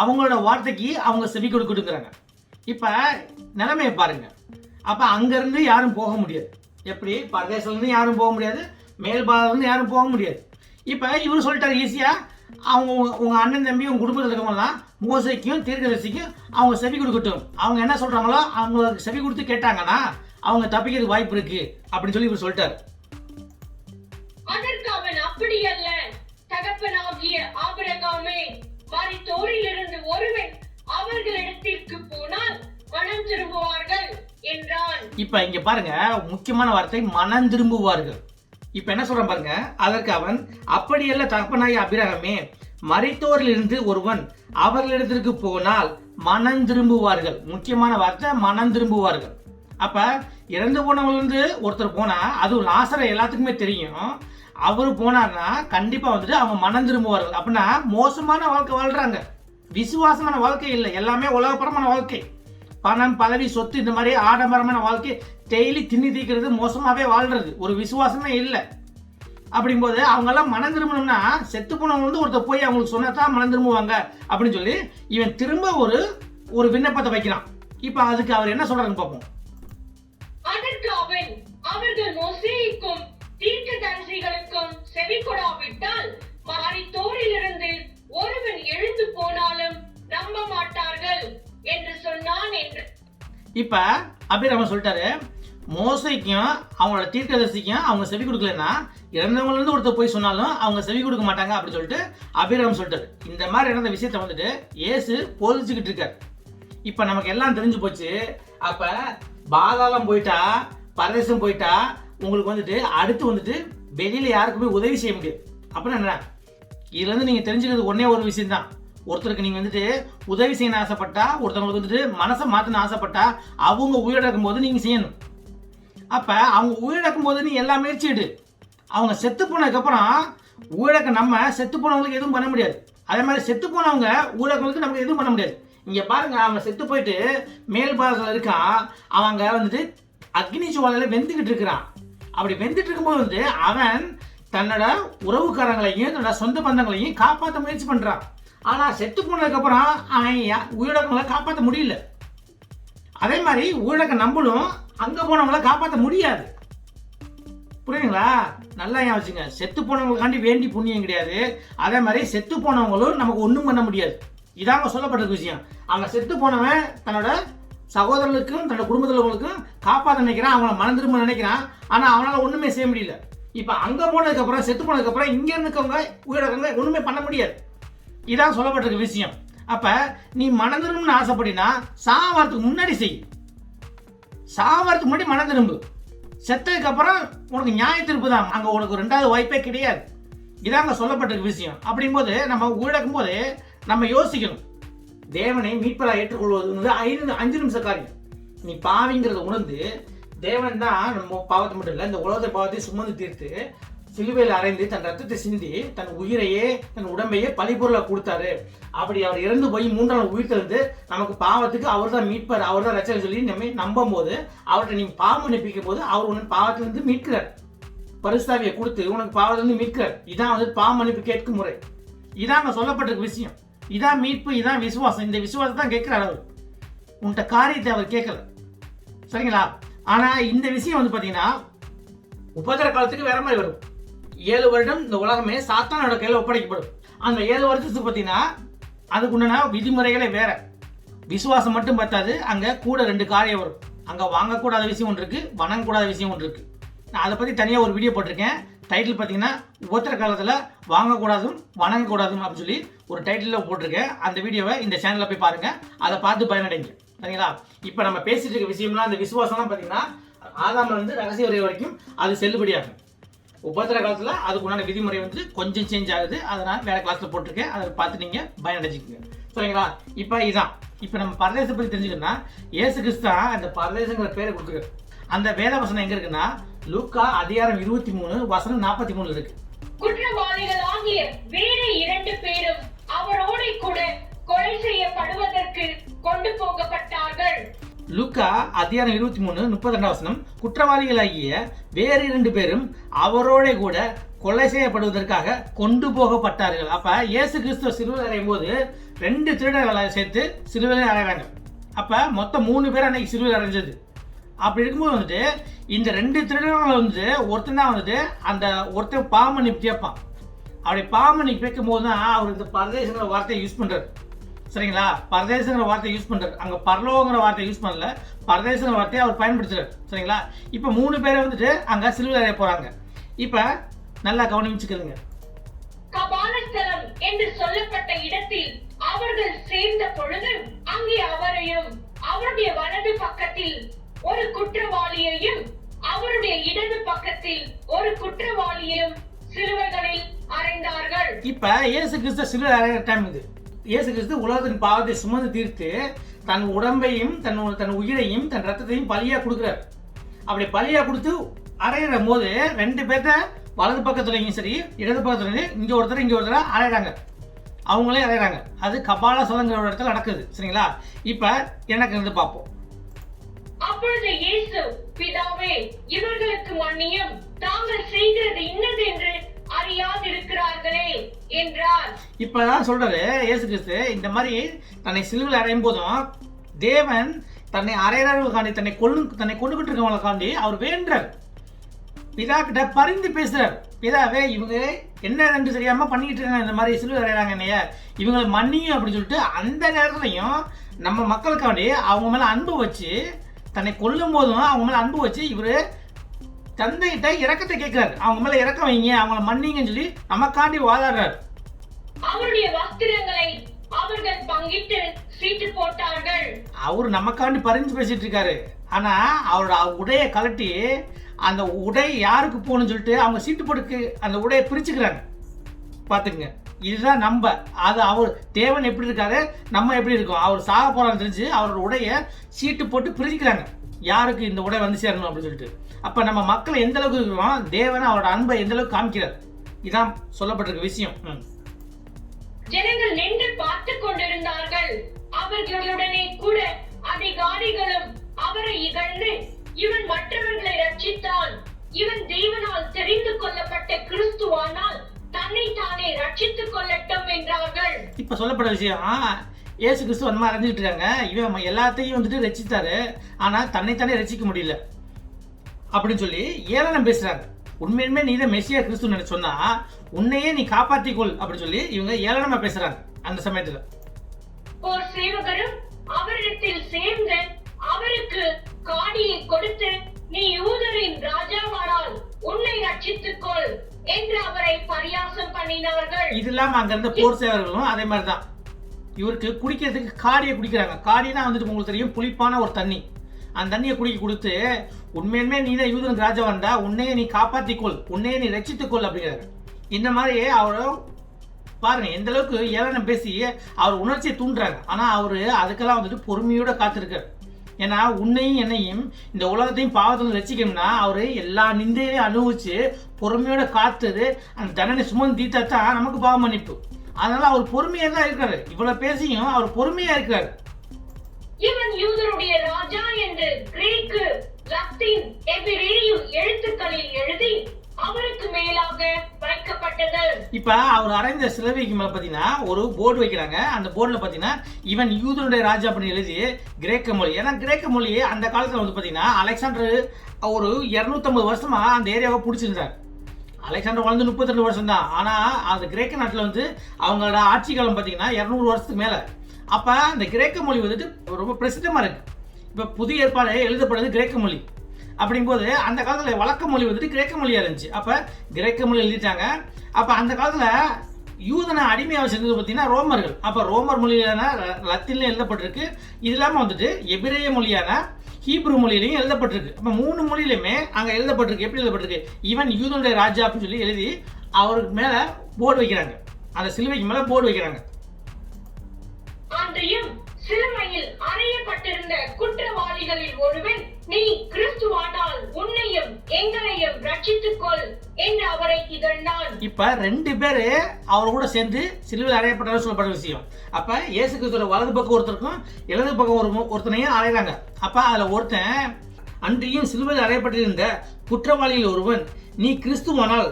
அவங்களோட வார்த்தைக்கு அவங்க செவி கொடுக்குறாங்க. இப்ப நிலைமையை பாருங்க. அப்ப அங்க இருந்து யாரும் போக முடியாது. எப்படி? பரதேசத்துல இருந்து யாரும் போக முடியாது, மேல் பாதத்துல இருந்து யாரும் போக முடியாது. இப்ப இவரு சொல்லிட்டாரு ஈஸியா, உங்க அண்ணன் தம்பி உங்க குடும்பத்தில் இருக்கவங்கலாம் மோசைக்கும் தீர்க்கதரிசிக்கும் அவங்க செவி கொடுக்கட்டும். அவங்க என்ன சொல்றாங்களோ அவங்களுக்கு செவி கொடுத்து கேட்டாங்கன்னா அவங்க தப்பிக்கிறதுக்கு வாய்ப்பு இருக்கு அப்படின்னு சொல்லி இவர் சொல்லிட்டாரு. அதற்கு அவன், அப்படி அல்ல தகப்பனாகிய ஆபிரகாமே, மரித்தோரிலிருந்து ஒருவன் அவர்களிடத்திற்கு போனால் மனம் திரும்புவார்கள் என்றான். இப்ப இங்க பாருங்க, முக்கியமான வார்த்தை மனம் திரும்புவார்கள். இப்ப என்ன சொல்றான் பாருங்க. அதற்கு அவன், அப்படியல்ல தகப்பனாகிய ஆபிரகாமே, மரித்தோரிலிருந்து ஒருவன் அவர்களிடத்திற்கு போனால் மனம் திரும்புவார்கள். முக்கியமான வார்த்தை மனம் திரும்புவார்கள். அப்ப இறந்து போனவங்க இருந்து ஒருத்தர் போனா, அதுவும் லாசரை எல்லாத்துக்குமே தெரியும், அவரு போனார்னா கண்டிப்பா அவங்க மனம் திரும்புவார்கள். அப்படின்னா மோசமான வாழ்க்கை வாழ்றாங்க, விசுவாசமான வாழ்க்கை இல்லை, எல்லாமே உலகப்பரமான வாழ்க்கை. பணம், பதவி, சொத்து, இந்த மாதிரி ஆடம்பரமான வாழ்க்கை, டெய்லி திண்ணி தீக்கிறது, மோசமாவே வாழ்றது, ஒரு விசுவாசமே இல்லை. அப்படிங்கும்போது அவங்க எல்லாம் மனம் திரும்பணும்னா செத்து போனவங்க வந்து ஒருத்தர் போய் அவங்களுக்கு சொன்னதான் மனம் திரும்புவாங்க அப்படின்னு சொல்லி இவன் திரும்ப ஒரு விண்ணப்பத்தை வைக்கிறான். இப்ப அதுக்கு அவர் என்ன சொல்றாருன்னு பார்ப்போம். அதற்கு அவன், அவர்கள் மோசேக்கும் தீர்க்கதரிசிகளுக்கும் செவி கொடாவிட்டால் மரித்தோரிலிருந்து ஒருவன் எழுந்து போனாலும் நம்ப மாட்டார்கள் என்று சொன்னான் என்று. இப்ப அபிராம சொல்லிட்டாரு, மோசைக்கும் அவங்களோட தீர்க்கதரிசிக்கும் அவங்க செவி கொடுக்கலன்னா இறந்தவங்க இருந்து ஒருத்தர் போய் சொன்னாலும் அவங்க செவி கொடுக்க மாட்டாங்க அப்படின்னு சொல்லிட்டு அபிராம சொல்லிட்டாரு. இந்த மாதிரி நடந்த விஷயத்த வந்துட்டு இயேசு போதிச்சுக்கிட்டு இருக்காரு. இப்ப நமக்கு எல்லாம் தெரிஞ்சு போச்சு. அப்ப பாதாளம் போயிட்டா, பரதேசம் போயிட்டா உங்களுக்கு வந்துட்டு அடுத்து வந்துட்டு வெளியில யாருக்குமே உதவி செய்ய முடியாது. அப்படின்னா என்ன, இதுல இருந்து நீங்க தெரிஞ்சுக்கிறது ஒன்னே ஒரு விஷயம் தான். ஒருத்தருக்கு நீங்க வந்துட்டு உதவி செய்யணும் ஆசைப்பட்டா, ஒருத்தவங்களுக்கு வந்துட்டு மனசை மாத்தணும் ஆசைப்பட்டா, அவங்க உயிரிழக்கும் போது நீங்க செய்யணும். அப்ப அவங்க உயிரிழக்கும் போது நீ எல்லா முயற்சி எடு. அவங்க செத்து போனதுக்கு அப்புறம் உயிரிழக்க நம்ம செத்து போனவங்களுக்கு எதுவும் பண்ண முடியாது. அதே மாதிரி செத்து போனவங்க உயிரிழக்கவங்களுக்கு நமக்கு எதுவும் பண்ண முடியாது. இங்க பாருங்க, அவங்க செத்து போயிட்டு மேல் பாகத்துல இருக்கான், அவங்க வந்துட்டு அக்னி ஜுவாலையில வெந்துகிட்டு இருக்கிறான். அப்படி வெந்துட்டு இருக்கும்போது வந்து அவன் தன்னோட உறவுக்காரங்களையும் தன்னோட சொந்த பந்தங்களையும் காப்பாற்ற முயற்சி பண்றான். ஆனா செத்து போனதுக்கு அப்புறம் அவன் உயிரிழக்கவங்களை காப்பாற்ற முடியல. அதே மாதிரி உயிரிழக்க நம்மளும் அங்க போனவங்களை காப்பாற்ற முடியாது. புரியுங்களா? நல்லா ஏன் வச்சுங்க, செத்து போனவங்களுக்காண்டி வேண்டி புண்ணியம் கிடையாது. அதே மாதிரி செத்து போனவங்களும் நமக்கு ஒன்றும் பண்ண முடியாது. இதாங்க சொல்லப்பட்ட விஷயம். அவங்க செத்து போனவன் தன்னோட சகோதரர்களுக்கும் தன்னோட குடும்பத்தில் உள்ளவங்களுக்கும் காப்பாற்ற நினைக்கிறான், அவங்கள மனம் திரும்ப நினைக்கிறான். ஆனா அவனால ஒண்ணுமே செய்ய முடியல. இப்ப அங்க போனதுக்கு அப்புறம், செத்து போனதுக்கு அப்புறம் இங்க இருக்கவங்க உயிரிழக்கவங்க ஒண்ணுமே பண்ண முடியாது. இதான் சொல்லப்பட்டிருக்க விஷயம். அப்ப நீ மனம் திரும்பணும்னு ஆசைப்படினா சாவறதுக்கு முன்னாடி செய். சாவறதுக்கு முன்னாடி மனம் திரும்பு. செத்ததுக்கு அப்புறம் உனக்கு நியாய திருப்பு தான், அங்க உனக்கு ரெண்டாவது வாய்ப்பே கிடையாது. இதாங்க சொல்லப்பட்டிருக்க விஷயம். அப்படிங்கும்போது நம்ம உயிரிழக்கும் போது நம்ம யோசிக்கணும், தேவனை மீட்பராக ஏற்றுக்கொள்வது 5 நிமிஷ காரியம். நீ பாவிங்கிறத உணர்ந்து தேவன் தான் நம்ம பாவத்தை மட்டும் இல்லை, இந்த உலகத்தை பாவத்தை சுமந்து தீர்த்து சிலுவையில் அறைந்து தன் ரத்தத்தை சிந்தி தன் உயிரையே தன் உடம்பையே பலிபொருளாக கொடுத்தாரு. அப்படி அவர் இறந்து போய் 3ஆம் நாள் உயிர் தெழுந்து நமக்கு பாவத்துக்கு அவர் தான் மீட்பார், அவர் தான் ரட்சகர் சொல்லி நம்ம நம்பும் போது அவர்கிட்ட நீங்க பாவம் மன்னிப்பிக்கும் போது அவர் உனக்கு பாவத்திலிருந்து மீட்கிறார். பரிசுத்தாவியை கொடுத்து உனக்கு பாவத்திலிருந்து மீட்கிறார். இதான் வந்து பாவ மன்னிப்பு கேட்கும் முறை. இதான் சொல்லப்பட்டிருக்க விஷயம். இதான் மீட்பு, இதான் விசுவாசம். இந்த விசுவாசத்தை தான் கேட்கிறார் அவர். உன்கிட்ட காரியத்தை அவர் கேட்கல, சரிங்களா? ஆனா இந்த விஷயம் வந்து பாத்தீங்கன்னா உபத்திர காலத்துக்கு வேற மாதிரி வரும். 7 வருடம் இந்த உலகமே சாத்தானோட கையில ஒப்படைக்கப்படும். அந்த 7 வருஷத்துக்கு பாத்தீங்கன்னா அதுக்கு உண்டான விதிமுறைகளே வேற. விசுவாசம் மட்டும் பத்தாது, அங்க கூட 2 காரியம் வரும். அங்க வாங்கக்கூடாத விஷயம் ஒன்று இருக்கு, வணங்கக்கூடாத விஷயம் ஒன்று இருக்கு. நான் அதை பத்தி தனியா ஒரு வீடியோ போட்டிருக்கேன். டைட்டில் பார்த்தீங்கன்னா உபத்திர காலத்தில் வாங்கக்கூடாதும் வணங்கக்கூடாதும் அப்படின்னு சொல்லி ஒரு டைட்டிலில் போட்டிருக்கேன். அந்த வீடியோவை இந்த சேனலில் போய் பாருங்க, அதை பார்த்து பயனடைங்க, சரிங்களா? இப்போ நம்ம பேசிட்டு இருக்க விஷயம்லாம் அந்த விசுவாசம்லாம் பார்த்தீங்கன்னா ஆதாம்ல இருந்து ரகசிய உரை வரைக்கும் அது செல்லுபடியாகும். உபத்திர காலத்தில் அதுக்கு உண்டான விதிமுறை வந்து கொஞ்சம் சேஞ்ச் ஆகுது. அதனால் வேற கிளாஸில் போட்டிருக்கேன், அதை பார்த்து நீங்கள் பயனடைஞ்சிக்கோங்க, சரிங்களா? இப்போ இதான் இப்போ நம்ம பரதேசத்தை பற்றி தெரிஞ்சுக்கணும்னா இயேசு கிறிஸ்து அந்த பரதேசங்கிற பேரை கொடுக்குறாரு. அந்த வேத வசனம் எங்க இருக்குன்னா லூக்கா அதிகாரம் 23 வசனம் 43 இருக்கு. குற்றவாளிகள் ஆகிய வேறு 2 பேரும் அவரோட கூட கொலை செய்யப்படுவதற்கு கொண்டு போகப்பட்டார்கள். லூக்கா அதிகாரம் 23 32 வசனம், குற்றவாளிகளாகிய வேறு 2 பேரும் அவரோட கூட கொலை செய்யப்படுவதற்காக கொண்டு போகப்பட்டார்கள். அப்ப இயேசு கிறிஸ்து சிலுவையில் அறையும் போது 2 திருடர்களை சேர்த்து சிலுவையில் அறைறாங்க. அப்ப மொத்தம் 3 பேர் அன்னைக்கு சிலுவையில் அறைஞ்சது. அப்படி இருக்கும்போது வந்துட்டு இந்த 2 திருடர்கள் வந்து ஒருத்தன் தான் வந்துட்டு அந்த ஒருத்தன் பாவமன்னிப்பு கேட்பான். அப்படி பாவமன்னிப்பு கேட்கும் போது தான் அவர் இந்த பரதேசங்கிற வார்த்தையை யூஸ் பண்றாரு, சரிங்களா? பரதேசங்கிற வார்த்தையை யூஸ் பண்றாரு, அங்க பரலோகங்கிற வார்த்தையை யூஸ் பண்ணல, பரதேசங்கிற வார்த்தையை அவர் பயன்படுத்துறாரு, சரிங்களா? இப்ப 3 பேரை வந்துட்டு அங்க சிலுவையில் அறைய போறாங்க. இப்ப நல்லா கவனிச்சுக்கிறீங்க. கபாலஸ்தலம் என்று சொல்லப்பட்ட இடத்தில் அவர்கள் சேர்ந்த பொழுது அங்கே அவரையும் அவருடைய வலது பக்கத்தில் ஒரு குற்றவாளியையும் அவருடைய இடது பக்கத்தில் ஒரு குற்றவாளியையும் சிலுவைகளில் அறைந்தார்கள். இப்ப இயேசு கிறிஸ்து சிலுவை அறைகிற டைம் இது. இயேசு கிறிஸ்து உலகத்தின் பாவத்தை சுமந்து தீர்த்து தன் உடம்பையும் தன் உயிரையும் தன் ரத்தத்தையும் பலியா கொடுக்கிறார். அப்படி பலியா கொடுத்து அறையிற போது 2 பேர்த்த வலது பக்கத்துலையும் சரி இடது பக்கத்துலையும் இங்க ஒருத்தர் அறையிறாங்க. அவங்களே அறையிறாங்க. அது கபால சலங்கிற இடத்துல நடக்குது. சரிங்களா? இப்ப எனக்கு இருந்து பார்ப்போம். அப்பொழுது இயேசு, பிதாவே, இவர்களுக்கு மன்னியும், தாங்கள் செய்கிறது இன்னது என்று அறியாதிருக்கிறார்களே என்றார். இப்பதான் சொல்றாரு இயேசு கிறிஸ்து, இந்த மாதிரி தன்னை சிலுவையில் அறையும் போதும் தேவன் தன்னை அறையறவர்களுக்காண்டி, தன்னை கொண்டுகிட்டு இருக்கவங்களுக்காண்டி அவர் வேண்டார். பிதா கிட்ட பரிந்து பேசுறார். பிதாவே, இவங்க என்ன என்று தெரியாம பண்ணிட்டு இருக்காங்க, இந்த மாதிரி சிலுவை அறையறாங்க என்னைய, இவங்களை மன்னியும் அப்படின்னு சொல்லிட்டு அந்த நேரத்துலையும் நம்ம மக்களுக்காண்டி அவங்க மேல அன்பு வச்சு, தன்னை கொல்லும் போதும் அவங்க மேல அன்பு வச்சு இவரு தந்தைகிட்ட இரக்கத்தை கேட்கிறாரு. அவங்க மேல இரக்கம் வைங்க, அவங்கள மன்னிங்கன்னு சொல்லி நமக்காண்டி வாதாடுறாரு. அவருடைய வஸ்திரங்களை அவர்கள் பங்கிட்டு சீட்டு போட்டார்கள். அவரு நமக்காண்டி பரிந்து பேசிட்டு இருக்காரு. ஆனா அவரோட உடையை கலட்டி அந்த உடை யாருக்கு போகணும்னு சொல்லிட்டு அவங்க சீட்டு போட்டு அந்த உடையை பிரிச்சுக்கிறாங்க. பாத்துங்க, இதுதான் நம்ம. அது அவர் தேவன் எப்படி இருக்காரு, நம்ம எப்படி இருக்கோம். அவர் சாக போறான்னு தெரிஞ்சு அவரோட உடைய சீட்டு போட்டு பிரிச்சுக்கிறாங்க, யாருக்கு இந்த உடை வந்து சேரணும் அப்படின்னு சொல்லிட்டு. அப்ப நம்ம மக்கள் எந்த அளவுக்கு இருக்கிறோம், தேவன் அவரோட அன்பை எந்த அளவுக்கு காமிக்கிறார். இதான் சொல்லப்பட்டிருக்க விஷயம். ஜனங்கள் நின்று பார்த்து கொண்டிருந்தார்கள். அவர்களுடனே கூட அதிகாரிகளும் அவரை இகழ்ந்து, இவன் மற்றவர்களை ரட்சித்தான், இவன் தேவனால் தெரிந்து கொள்ளப்பட்ட கிறிஸ்துவானால் தன்னை தானே ரட்சித்துக் கொள்ளட்டும் என்றார்கள். இப்ப சொல்லப்பட்ட விஷயம், இயேசு கிறிஸ்து அந்த மாதிரி அறிஞ்சிட்டு இருக்காங்க. இவன் எல்லாத்தையும் வந்துட்டு ரட்சித்தாரு, ஆனா தன்னைத்தானே ரட்சிக்க முடியல அப்படின்னு சொல்லி ஏளனம் பேசுறாங்க. உண்மையுமே நீ தான் மெசியா கிறிஸ்து சொன்னா உன்னையே நீ காப்பாத்திக்கொள் அப்படின்னு சொல்லி இவங்க ஏளனமா பேசுறாங்க. அந்த சமயத்துல ஒரு சேவகரும் அவரிடத்தில் சேர்ந்து அவருக்கு காடியை கொடுத்து, நீ யூதரின் ராஜாவானால் உன்னை ரட்சித்துக்கொள் என்று அவரை பரியாசம் பண்ணினார்கள். இது இல்லாம அங்க இருந்த போர் சேவர்களும் அதே மாதிரிதான் இவருக்கு குடிக்கிறதுக்கு காடியை குடிக்கிறாங்க. காடினா வந்துட்டு உங்களுக்கு தெரியும், புளிப்பான ஒரு தண்ணி. அந்த தண்ணியை குடிக்க கொடுத்து, உண்மையுமே நீ தான் யூதனுக்கு ராஜா வந்தா உன்னையே நீ காப்பாத்திக்கொள், உன்னையே நீ ரட்சித்துக்கொள் அப்படிங்கிறாரு. இந்த மாதிரி அவரை பாருங்க எந்த அளவுக்கு ஏளனம் பேசி அவர் உணர்ச்சியை தூண்டுறாங்க. ஆனா அவரு அதுக்கெல்லாம் வந்துட்டு பொறுமையோட காத்திருக்காரு. ஏன்னா உன்னையும் என்னையும் இந்த உலகத்தையும் பாவத்தை ரசிக்கணும்னா அவரு எல்லா நிந்தையிலையும் அனுபவிச்சு பொறுமையோட காத்துது அந்த தண்டனை சுமந்து தீர்த்தா தான் நமக்கு பாவ மன்னிப்பு. அதனால அவர் பொறுமையா தான் இருக்காரு. இவ்வளவு பேசியும் அவர் பொறுமையா இருக்காரு. இவன் யூதருடைய ராஜா என்று கிரேக்கு, லத்தீன், எபிரேயு எழுத்துக்களில் எழுதி அவருக்கு மேலாக வைக்கப்பட்டது. இப்ப அவர் அறைந்த சிலுவைக்கு மேல பாத்தீங்கன்னா ஒரு போர்டு வைக்கிறாங்க. அந்த போர்டுல பாத்தீங்கன்னா இவன் யூதனுடைய ராஜா அப்படின்னு எழுதி கிரேக்க மொழி. ஏன்னா கிரேக்க மொழி அந்த காலத்துல வந்து பாத்தீங்கன்னா அலெக்சாண்டர் ஒரு 250 வருஷமா அந்த ஏரியாவை பிடிச்சிருந்தார். அலெக்சாண்டர் வாழ்ந்து 32 வருஷம் தான். ஆனா அந்த கிரேக்க நாட்டுல வந்து அவங்களோட ஆட்சி காலம் பாத்தீங்கன்னா 200 வருஷத்துக்கு மேல. அப்ப அந்த கிரேக்க மொழி வந்துட்டு ரொம்ப பிரசித்தமா இருக்கு. இப்ப புதிய ஏற்பாடு எழுதப்படுறது கிரேக்க மொழி. அப்படிங்கும்போது அந்த காலத்துல வழக்க மொழி வந்துட்டு கிரேக்க மொழியா இருந்துச்சு. அப்ப கிரேக்க மொழி எழுதிட்டாங்க. அப்ப அந்த காலத்துல யூதனை அடிமையாக செஞ்சது பார்த்தீங்கன்னா ரோமர்கள். அப்ப ரோமர் மொழியான லத்தீன்ல எழுதப்பட்டிருக்கு. இது இல்லாம வந்துட்டு எபிரேய மொழியான ஹீப்ரு மொழியிலையும் எழுதப்பட்டிருக்கு. அப்ப 3 மொழியிலுமே அங்க எழுதப்பட்டிருக்கு. எப்படி எழுதப்பட்டிருக்கு, இவன் யூதனுடைய ராஜா அப்படின்னு சொல்லி எழுதி அவருக்கு மேல போர்டு வைக்கிறாங்க. அந்த சிலுவைக்கு மேல போர்டு வைக்கிறாங்க. அன்றையும் சிலுவையில் அறையப்பட்டிருந்த குற்றவாளிகளில் ஒருவன், நீ கிறிஸ்துவானால் உன்னையும் எங்களையும் ரட்சித்துக்கொள் என்று அவரை இகழ்ந்தான். இப்ப 2 பேரு அவர் கூட சேர்ந்து சிலுவையில் அறையப்பட்டது சொல்லப்பட்ட விஷயம். அப்ப இயேசு கிறிஸ்துவோட வலது பக்கம் ஒருத்தருக்கும் இடது பக்கம் ஒருத்தனையும் அறையறாங்க. அப்ப அதுல ஒருத்தன், அன்றையும் சிலுவையில் அறையப்பட்டிருந்த குற்றவாளியில் ஒருவன், நீ கிறிஸ்துவானால்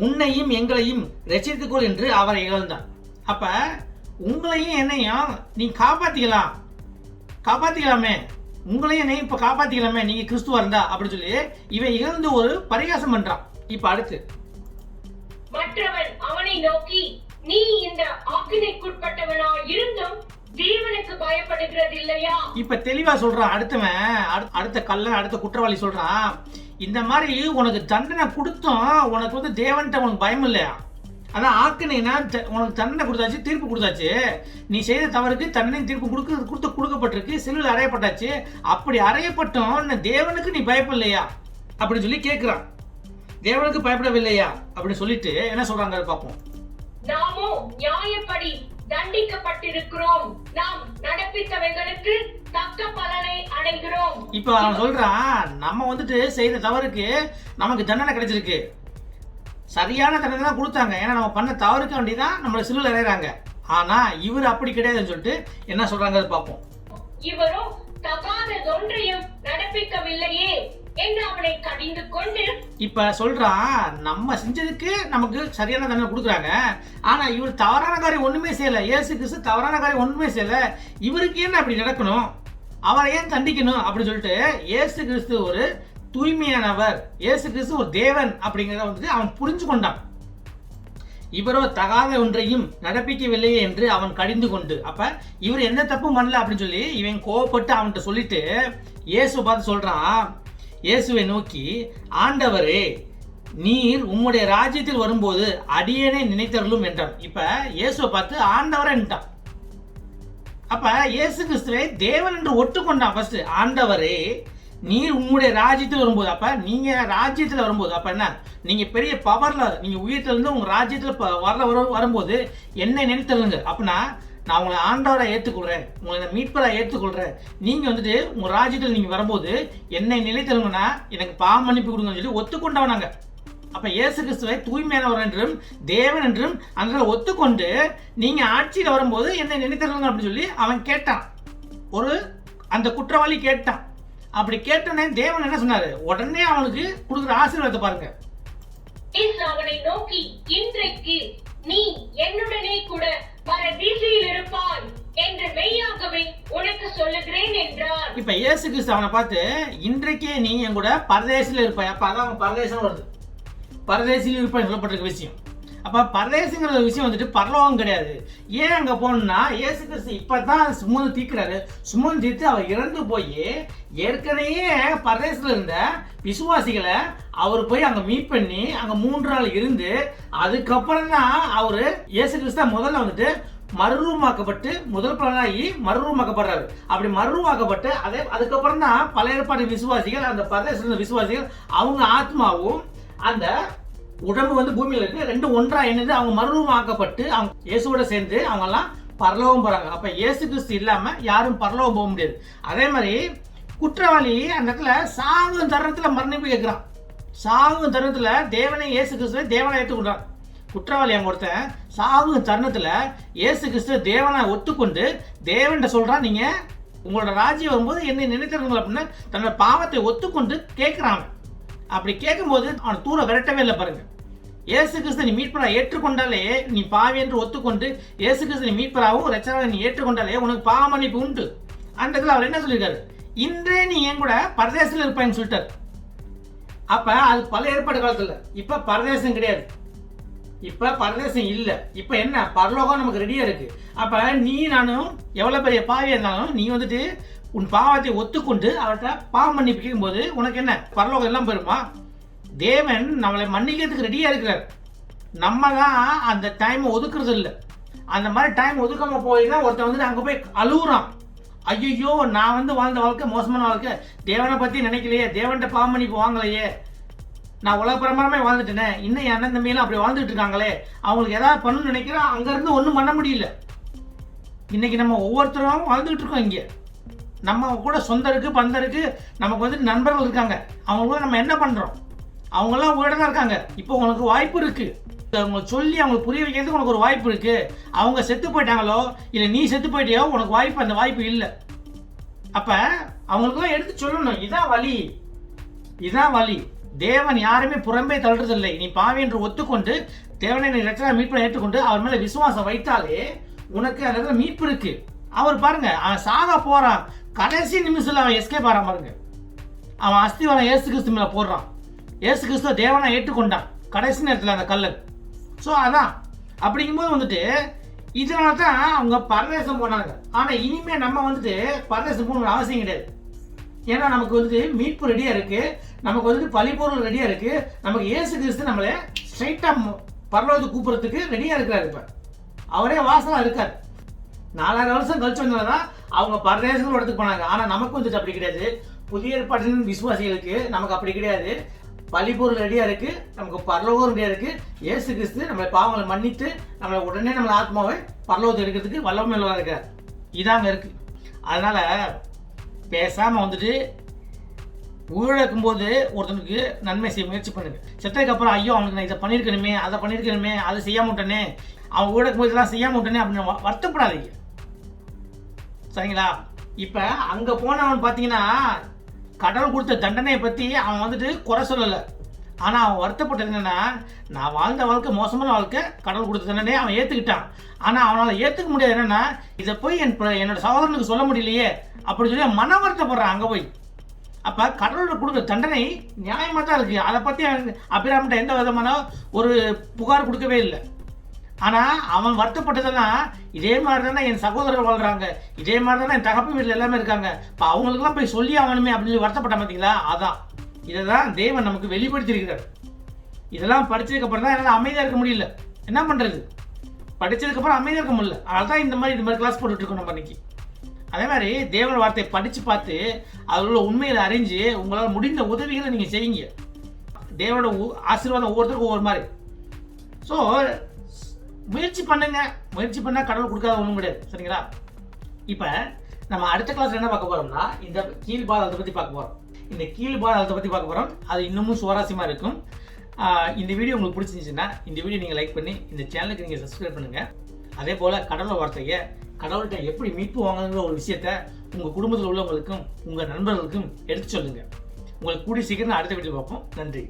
உன்னையும் எங்களையும் ரட்சித்துக்கொள் என்று அவரை இகழ்ந்தான். அப்ப உங்களையும் என்னையும் நீ காப்பாத்திக்கலாமே, உங்களையும் என்னையும் இப்ப காப்பாத்திக்கலாமே நீங்க கிறிஸ்துவா இருந்தா அப்படின்னு சொல்லி இவன் இகழ்ந்து ஒரு பரிகாசம் பண்றான். இப்ப அடுத்து மற்றவன் அவனை நோக்கி, நீ இந்த ஆக்கினைக்குட்பட்டவனா இருந்தும் தேவனுக்கு பயப்படுகிறது இல்லையா? இப்ப தெளிவா சொல்றான். அடுத்த குற்றவாளி சொல்றான், இந்த மாதிரி உனக்கு தண்டனை கொடுத்தும் உனக்கு வந்து தேவன்கிட்ட உனக்கு பயம் இல்லையா? அதான் ஆக்கினைனா உனக்கு தண்டனை கொடுத்தாச்சு, தீர்ப்பு கொடுத்தாச்சு. நீ செய்த தவறுக்கு தண்டனை தீர்ப்பு கொடுக்கப்பட்டிருக்கு, சிலுவையில் அறையப்பட்டாச்சு. அப்படி அறையப்பட்டோம் தேவனுக்கு நீ பயப்படலையா அப்படின்னு சொல்லி கேட்கிறான். தேவனுக்கு பயப்படவில்லையா அப்படின்னு சொல்லிட்டு என்ன சொல்றாங்க பார்ப்போம். நாமோ நியாயப்படி தண்டிக்கப்பட்டிருக்கிறோம், நாம் நடப்பித்தவைகளுக்கு தக்க பலனை அடைகிறோம். இப்ப அவன் சொல்றான், நம்ம வந்துட்டு செய்த தவறுக்கு நமக்கு தண்டனை கிடைச்சிருக்கு, சரியான தண்டனை தான் கொடுத்தாங்க. ஏன்னா நம்ம பண்ண தவறுக்கு வேண்டிதான் நம்மளை சிலுவையில் அறையறாங்க. ஆனா இவர் அப்படி கிடையாதுன்னு சொல்லிட்டு என்ன சொல்றாங்க பார்ப்போம். இவரோ தகாததொன்றையும் நடப்பிக்கவில்லையே என்று அவனை கடிந்து கொண்டு, இப்ப சொல்றான் நம்ம செஞ்சதுக்கு நமக்கு சரியான தண்டனை கொடுக்குறாங்க, ஆனா இவர் தவறான காரியம் ஒண்ணுமே செய்யல. இயேசு கிறிஸ்து தவறான காரியம் ஒண்ணுமே செய்யல, இவருக்கு என்ன அப்படி நடக்கணும், அவரை ஏன் தண்டிக்கணும் அப்படின்னு சொல்லிட்டு இயேசு கிறிஸ்து ஒரு தூய்மையானவர், இயேசு கிறிஸ்து ஒரு தேவன் அப்படிங்கிறத வந்துட்டு அவன் புரிஞ்சு கொண்டான். இவரோ தகாத ஒன்றையும் நடப்பிக்கவில்லையே என்று அவன் கடிந்து கொண்டு, அப்ப இவர் எந்த தப்பும் பண்ணல அப்படின்னு சொல்லி இவன் கோவப்பட்டு அவன்கிட்ட சொல்லிட்டு இயேசுவை பார்த்து சொல்றான், இயேசுவை நோக்கி, ஆண்டவரே நீர் உம்முடைய ராஜ்யத்தில் வரும்போது அடியேனை நினைத்தருளும் என்றான். இப்ப இயேசுவை பார்த்து ஆண்டவரேன்ட்டான். அப்ப இயேசு கிறிஸ்துவை தேவன் என்று ஒட்டுக்கொண்டான். ஃபர்ஸ்ட் ஆண்டவரே நீர் உம்முடைய ராஜ்யத்தில் வரும்போது, அப்ப நீங்க ராஜ்யத்தில் வரும்போது, அப்ப என்ன நீங்க பெரிய பவர்ல நீங்க உயிர்த்துல இருந்து உங்க ராஜ்யத்தில் வரும்போது என்னை நினைத்தருளுங்க. அப்படின்னா நான் உங்களை ஆண்டவரை ஏற்றுக்கொள்றேன், உங்களை மீட்பரை ஏற்றுக்கொள்றேன், நீங்க வந்துட்டு உங்க ராஜ்யத்தில் நீங்க வரும்போது என்னை நினைத்தருங்கன்னா எனக்கு பாவ மன்னிப்பு கொடுங்கன்னு சொல்லி ஒத்துக்கொண்டவனாங்க. அப்ப இயேசு கிறிஸ்துவை தூய்மையானவர் என்றும் தேவன் என்றும் அந்த ஒத்துக்கொண்டு நீங்க ஆட்சியில் வரும்போது என்னை நினைத்தருங்க அப்படின்னு சொல்லி அவன் கேட்டான். அந்த குற்றவாளி கேட்டான். அப்படி கேட்டோன்னே தேவன் என்ன சொன்னாரு, உடனே அவனுக்கு கொடுக்குற ஆசீர்வாதத்தை பாருங்க. அவனை நோக்கி, இன்றைக்கு நீ என்னுடனே கூட பரதீசில் இருப்பாய் என்று மெய்யாகவே உனக்கு சொல்லுகிறேன் என்றார். இப்ப இயேசு கிறிஸ்து அவனை பார்த்து, இன்றைக்கே நீ என் கூட பரதேசில இருப்பாய். அப்ப அதான் அவன் பரதேசம் வருது, பரதேசியில் இருப்பாய் சொல்லப்பட்டிருக்க விஷயம். அப்ப பரதேசிங்கிற விஷயம் வந்துட்டு பரலோகம் கிடையாது. ஏன் அங்க போனா இயேசு கிறிஸ்து இப்பதான் சுமந்து தீர்க்கிறாரு. சுமந்து தீர்த்து அவர் இறந்து போய் ஏற்கனவே பரதேசத்துல இருந்த விசுவாசிகளை அவர் போய் அங்க மீட் பண்ணி அங்க 3 நாள் இருந்து அதுக்கப்புறம் தான் அவரு இயேசு கிறிஸ்து முதல்ல வந்துட்டு மறுரூபமாக்கப்பட்டு முதல் பலனாகி மறுரூபமாக்கப்படுறாரு. அப்படி மறுரூபமாக்கப்பட்டு அதுக்கப்புறம் தான் பழைய ஏற்பாட்டு விசுவாசிகள், அந்த பரதேச விசுவாசிகள், அவங்க ஆத்மாவும் அந்த உடம்பு வந்து பூமியில இருக்கு, ரெண்டும் ஒன்றா இணைந்து அவங்க மறுரூபமாக்கப்பட்டு அவங்க இயேசுவோட சேர்ந்து அவங்க எல்லாம் பரலோகம் போறாங்க. அப்ப இயேசு கிறிஸ்து இல்லாம யாரும் பரலோகம் போக முடியாது. அதே மாதிரி குற்றவாளி அந்த இடத்துல சாகும் தருணத்துல மன்னிப்பு கேட்கிறான். சாகும் தருணத்துல தேவனை இயேசு கிறிஸ்துவை தேவனை ஏற்றுக்கொண்டான். குற்றவாளி அங்க ஒருத்தன் சாகும் தருணத்துல இயேசு கிறிஸ்துவ தேவனை ஒத்துக்கொண்டு தேவன் சொல்றான், நீங்க உங்களோட ராஜ்யம் வரும்போது என்னை நினைத்தவங்க அப்படின்னு தன்னோட பாவத்தை ஒத்துக்கொண்டு கேட்கிறான். அப்படி கேட்கும்போது அவன் தூர விரட்டவே இல்லை பாருங்க. இயேசு கிறிஸ்து நீ மீட்பரா ஏற்றுக்கொண்டாலே, நீ பாவி என்று ஒத்துக்கொண்டு இயேசு கிறிஸ்து நீ மீட்பராகவும் ரட்சகராக நீ ஏற்றுக்கொண்டாலே உனக்கு பாவ மன்னிப்பு உண்டு. அந்த இடத்துல அவர் என்ன சொல்லியிருக்காரு, இன்றே நீ என் கூட பரதேசத்தில் இருப்பான்னு சொல்லிட்டாரு. அப்ப அது பல ஏற்பாடு காலத்துல, இப்ப பரதேசம் கிடையாது, இப்ப பரதேசம் இல்ல, இப்ப என்ன பரலோகம் நமக்கு ரெடியா இருக்கு. அப்ப நீ நானும் எவ்வளவு பெரிய பாவியா இருந்தாலும் நீ வந்துட்டு உன் பாவத்தை ஒத்துக்கொண்டு அவர்கிட்ட பாவம் மன்னிப்பு கேட்கும்போது உனக்கு என்ன பரலோகம் எல்லாம் போயிருமா? தேவன் நம்மளை மன்னிக்கிறதுக்கு ரெடியா இருக்கிறார். நம்ம தான் அந்த டைம் ஒதுக்குறது இல்லை. அந்த மாதிரி டைம் ஒதுக்காம போய் தான் ஒருத்தன் வந்துட்டு அங்கே போய் அழுகுறான், ஐயோ நான் வந்து வாழ்ந்த வாழ்க்கை மோசமான வாழ்க்கை, தேவனை பற்றி நினைக்கலையே, தேவன்கிட்ட பாவம் மன்னிப்பு வாங்கலையே, நான் உலக பிரமாணமே வாழ்ந்துட்டேனே, இன்னும் என் அண்ணன் தம்பியெல்லாம் அப்படி வாழ்ந்துட்டு இருக்காங்களே, அவங்களுக்கு ஏதாவது பண்ணணும்னு நினைக்கிறோம், அங்கேருந்து ஒன்றும் பண்ண முடியல. இன்னைக்கு நம்ம ஒவ்வொருத்தரும் வாழ்ந்துட்டு இருக்கோம். இங்கே நம்ம கூட சொந்தம் இருக்கு, பந்தம் இருக்கு, நமக்கு வந்துட்டு நண்பர்கள் இருக்காங்க, அவங்க கூட நம்ம என்ன பண்றோம்? அவங்கெல்லாம் உங்களோட தான் இருக்காங்க. இப்போ உனக்கு வாய்ப்பு இருக்கு, அவங்களுக்கு சொல்லி அவங்களுக்கு புரிய வைக்கிறதுக்கு உனக்கு ஒரு வாய்ப்பு இருக்கு. அவங்க செத்து போயிட்டாங்களோ இல்லை நீ செத்து போயிட்டியோ உனக்கு வாய்ப்பு, அந்த வாய்ப்பு இல்லை. அப்ப அவங்களுக்குலாம் எடுத்து சொல்லணும், இதான் வழி, இதான் வழி. தேவன் யாருமே புறம்பே தள்ளுறதில்லை. நீ பாவி என்று ஒத்துக்கொண்டு தேவனை நீ ரட்சகராக மீட்பை ஏற்றுக்கொண்டு அவர் மேல விசுவாசம் வைத்தாலே உனக்கு அந்த இடத்துல மீட்பு இருக்கு. அவர் பாருங்க, அவன் சாக போறான், கடைசி நிமிஷத்துல அவன் எஸ்கேப் ஆறான் பாருங்க. அவன் அஸ்திவாரம் இயேசு கிறிஸ்து மேல போடுறான். இயேசு கிறிஸ்துவ தேவனை ஏற்றுக்கொண்டான் கடைசி நேரத்தில் அந்த கல்லன். ஸோ அதான் அப்படிங்கும்போது வந்துட்டு இதனால தான் அவங்க பரதேசம் போனாங்க. ஆனால் இனிமேல் நம்ம வந்துட்டு பரதேசம் போகணுங்கிற அவசியம் கிடையாது. ஏன்னா நமக்கு வந்துட்டு மீட்பு ரெடியா இருக்கு, நமக்கு வந்துட்டு பழிபொருள் ரெடியா இருக்கு, நமக்கு இயேசு கிறிஸ்து நம்மளை ஸ்ட்ரைட்டா பரலோகத்துக்கு கூப்பிடுறதுக்கு ரெடியா இருக்கிறாரு. இப்ப அவரே வாசலா இருக்காரு. 4000 வருஷம் கழிச்சு வந்ததான் அவங்க பரதேசங்கள் இடத்துக்கு போனாங்க. ஆனா நமக்கு வந்துட்டு அப்படி கிடையாது. புதிய ஏற்பாட்டின் விசுவாசிகளுக்கு நமக்கு அப்படி கிடையாது. பழிபொருள் ரெடியா இருக்கு, நமக்கு பரலோகம் ரெடியா இருக்கு. இயேசு கிறிஸ்து நம்மளை பாவங்களை மன்னித்து நம்மளை உடனே நம்ம ஆத்மாவை பரலோகத்தை எடுக்கிறதுக்கு வல்லமை உள்ளவரா இருக்கார். இதாங்க இருக்கு. அதனால பேசாம வந்துட்டு உயிரோட இருக்கும்போது ஒருத்தனுக்கு நன்மை செய்ய முயற்சி பண்ணுங்க. செத்ததுக்கு அப்புறம் ஐயோ அவனுக்கு நான் இதை பண்ணியிருக்கணுமே, அதை பண்ணியிருக்கணுமே, அதை செய்யாம விட்டனே, அவன் உயிரோட இருக்கும்போது இதெல்லாம் செய்யாம விட்டனே அப்படின்னு வருத்தப்படாதீங்க. சரிங்களா? இப்போ அங்கே போனவன் பார்த்தீங்கன்னா கடவுள் கொடுத்த தண்டனையை பற்றி அவன் வந்துட்டு குறை சொல்லலை. ஆனால் அவன் வருத்தப்பட்டது என்னென்னா, நான் வாழ்ந்த வாழ்க்கை மோசமான வாழ்க்கை, கடவுள் கொடுத்த தண்டனையை அவன் ஏற்றுக்கிட்டான். ஆனால் அவனால் ஏற்றுக்க முடியாது என்னென்னா, இதை போய் என்னோட சகோதரனுக்கு சொல்ல முடியலையே அப்படி சொல்லி மன வருத்தப்படுறான் அங்கே போய். அப்போ கடவுளோட கொடுக்குற தண்டனை நியாயமாக தான் இருக்குது. அதை பற்றி அபிராமிட்ட எந்த விதமான ஒரு புகார் கொடுக்கவே இல்லை. ஆனால் அவன் வருத்தப்பட்டதெல்லாம் இதே மாதிரி தானே என் சகோதரர் வாழ்கிறாங்க, இதே மாதிரி தானே என் தகப்பு வீட்டில் எல்லாமே இருக்காங்க, இப்போ அவங்களுக்குலாம் போய் சொல்லி ஆகணுமே அப்படின்னு சொல்லி வருத்தப்பட்ட பார்த்தீங்களா? அதான் இதை தான் தேவன் நமக்கு வெளிப்படுத்தியிருக்கிறார். இதெல்லாம் படித்ததுக்கப்புறம் தான் என்னால் அமைதியாக இருக்க முடியல. என்ன பண்ணுறது? படித்ததுக்கப்புறம் அமைதியாக இருக்க முடியல. அதனால தான் இந்த மாதிரி கிளாஸ் போட்டுட்ருக்கோம் நம்ம இன்னைக்கு. அதே மாதிரி தேவன் வார்த்தையை படித்து பார்த்து அதில் உள்ள உண்மைகளை அறிஞ்சு உங்களால் முடிந்த உதவிகளை நீங்கள் செய்யுங்க. தேவனோட ஆசீர்வாதம் ஒவ்வொருத்தருக்கும் ஒவ்வொரு மாதிரி. ஸோ முயற்சி பண்ணுங்க. முயற்சி பண்ணால் கடவுள் கொடுக்காத ஒன்றும் கிடையாது. சரிங்களா? இப்போ நம்ம அடுத்த கிளாஸ் என்ன பார்க்க போகிறோம்னா, இந்த கீழ்பாதத்தை பற்றி பார்க்க போகிறோம். இந்த கீழ்பாதத்தை பற்றி பார்க்க போகிறோம். அது இன்னமும் சுவாரஸ்யமாக இருக்கும். இந்த வீடியோ உங்களுக்கு பிடிச்சிருந்துச்சுன்னா இந்த வீடியோ நீங்கள் லைக் பண்ணி இந்த சேனலுக்கு நீங்கள் சப்ஸ்கிரைப் பண்ணுங்கள். அதே போல் கடவுளை வார்த்தையை கடவுள்கிட்ட எப்படி மீட்பு வாங்குங்கிற ஒரு விஷயத்த உங்கள் குடும்பத்தில் உள்ளவங்களுக்கும் உங்கள் நண்பர்களுக்கும் எடுத்து சொல்லுங்கள். உங்களுக்கு கூடிய சீக்கிரம் அடுத்த வீடியோ பார்ப்போம். நன்றி.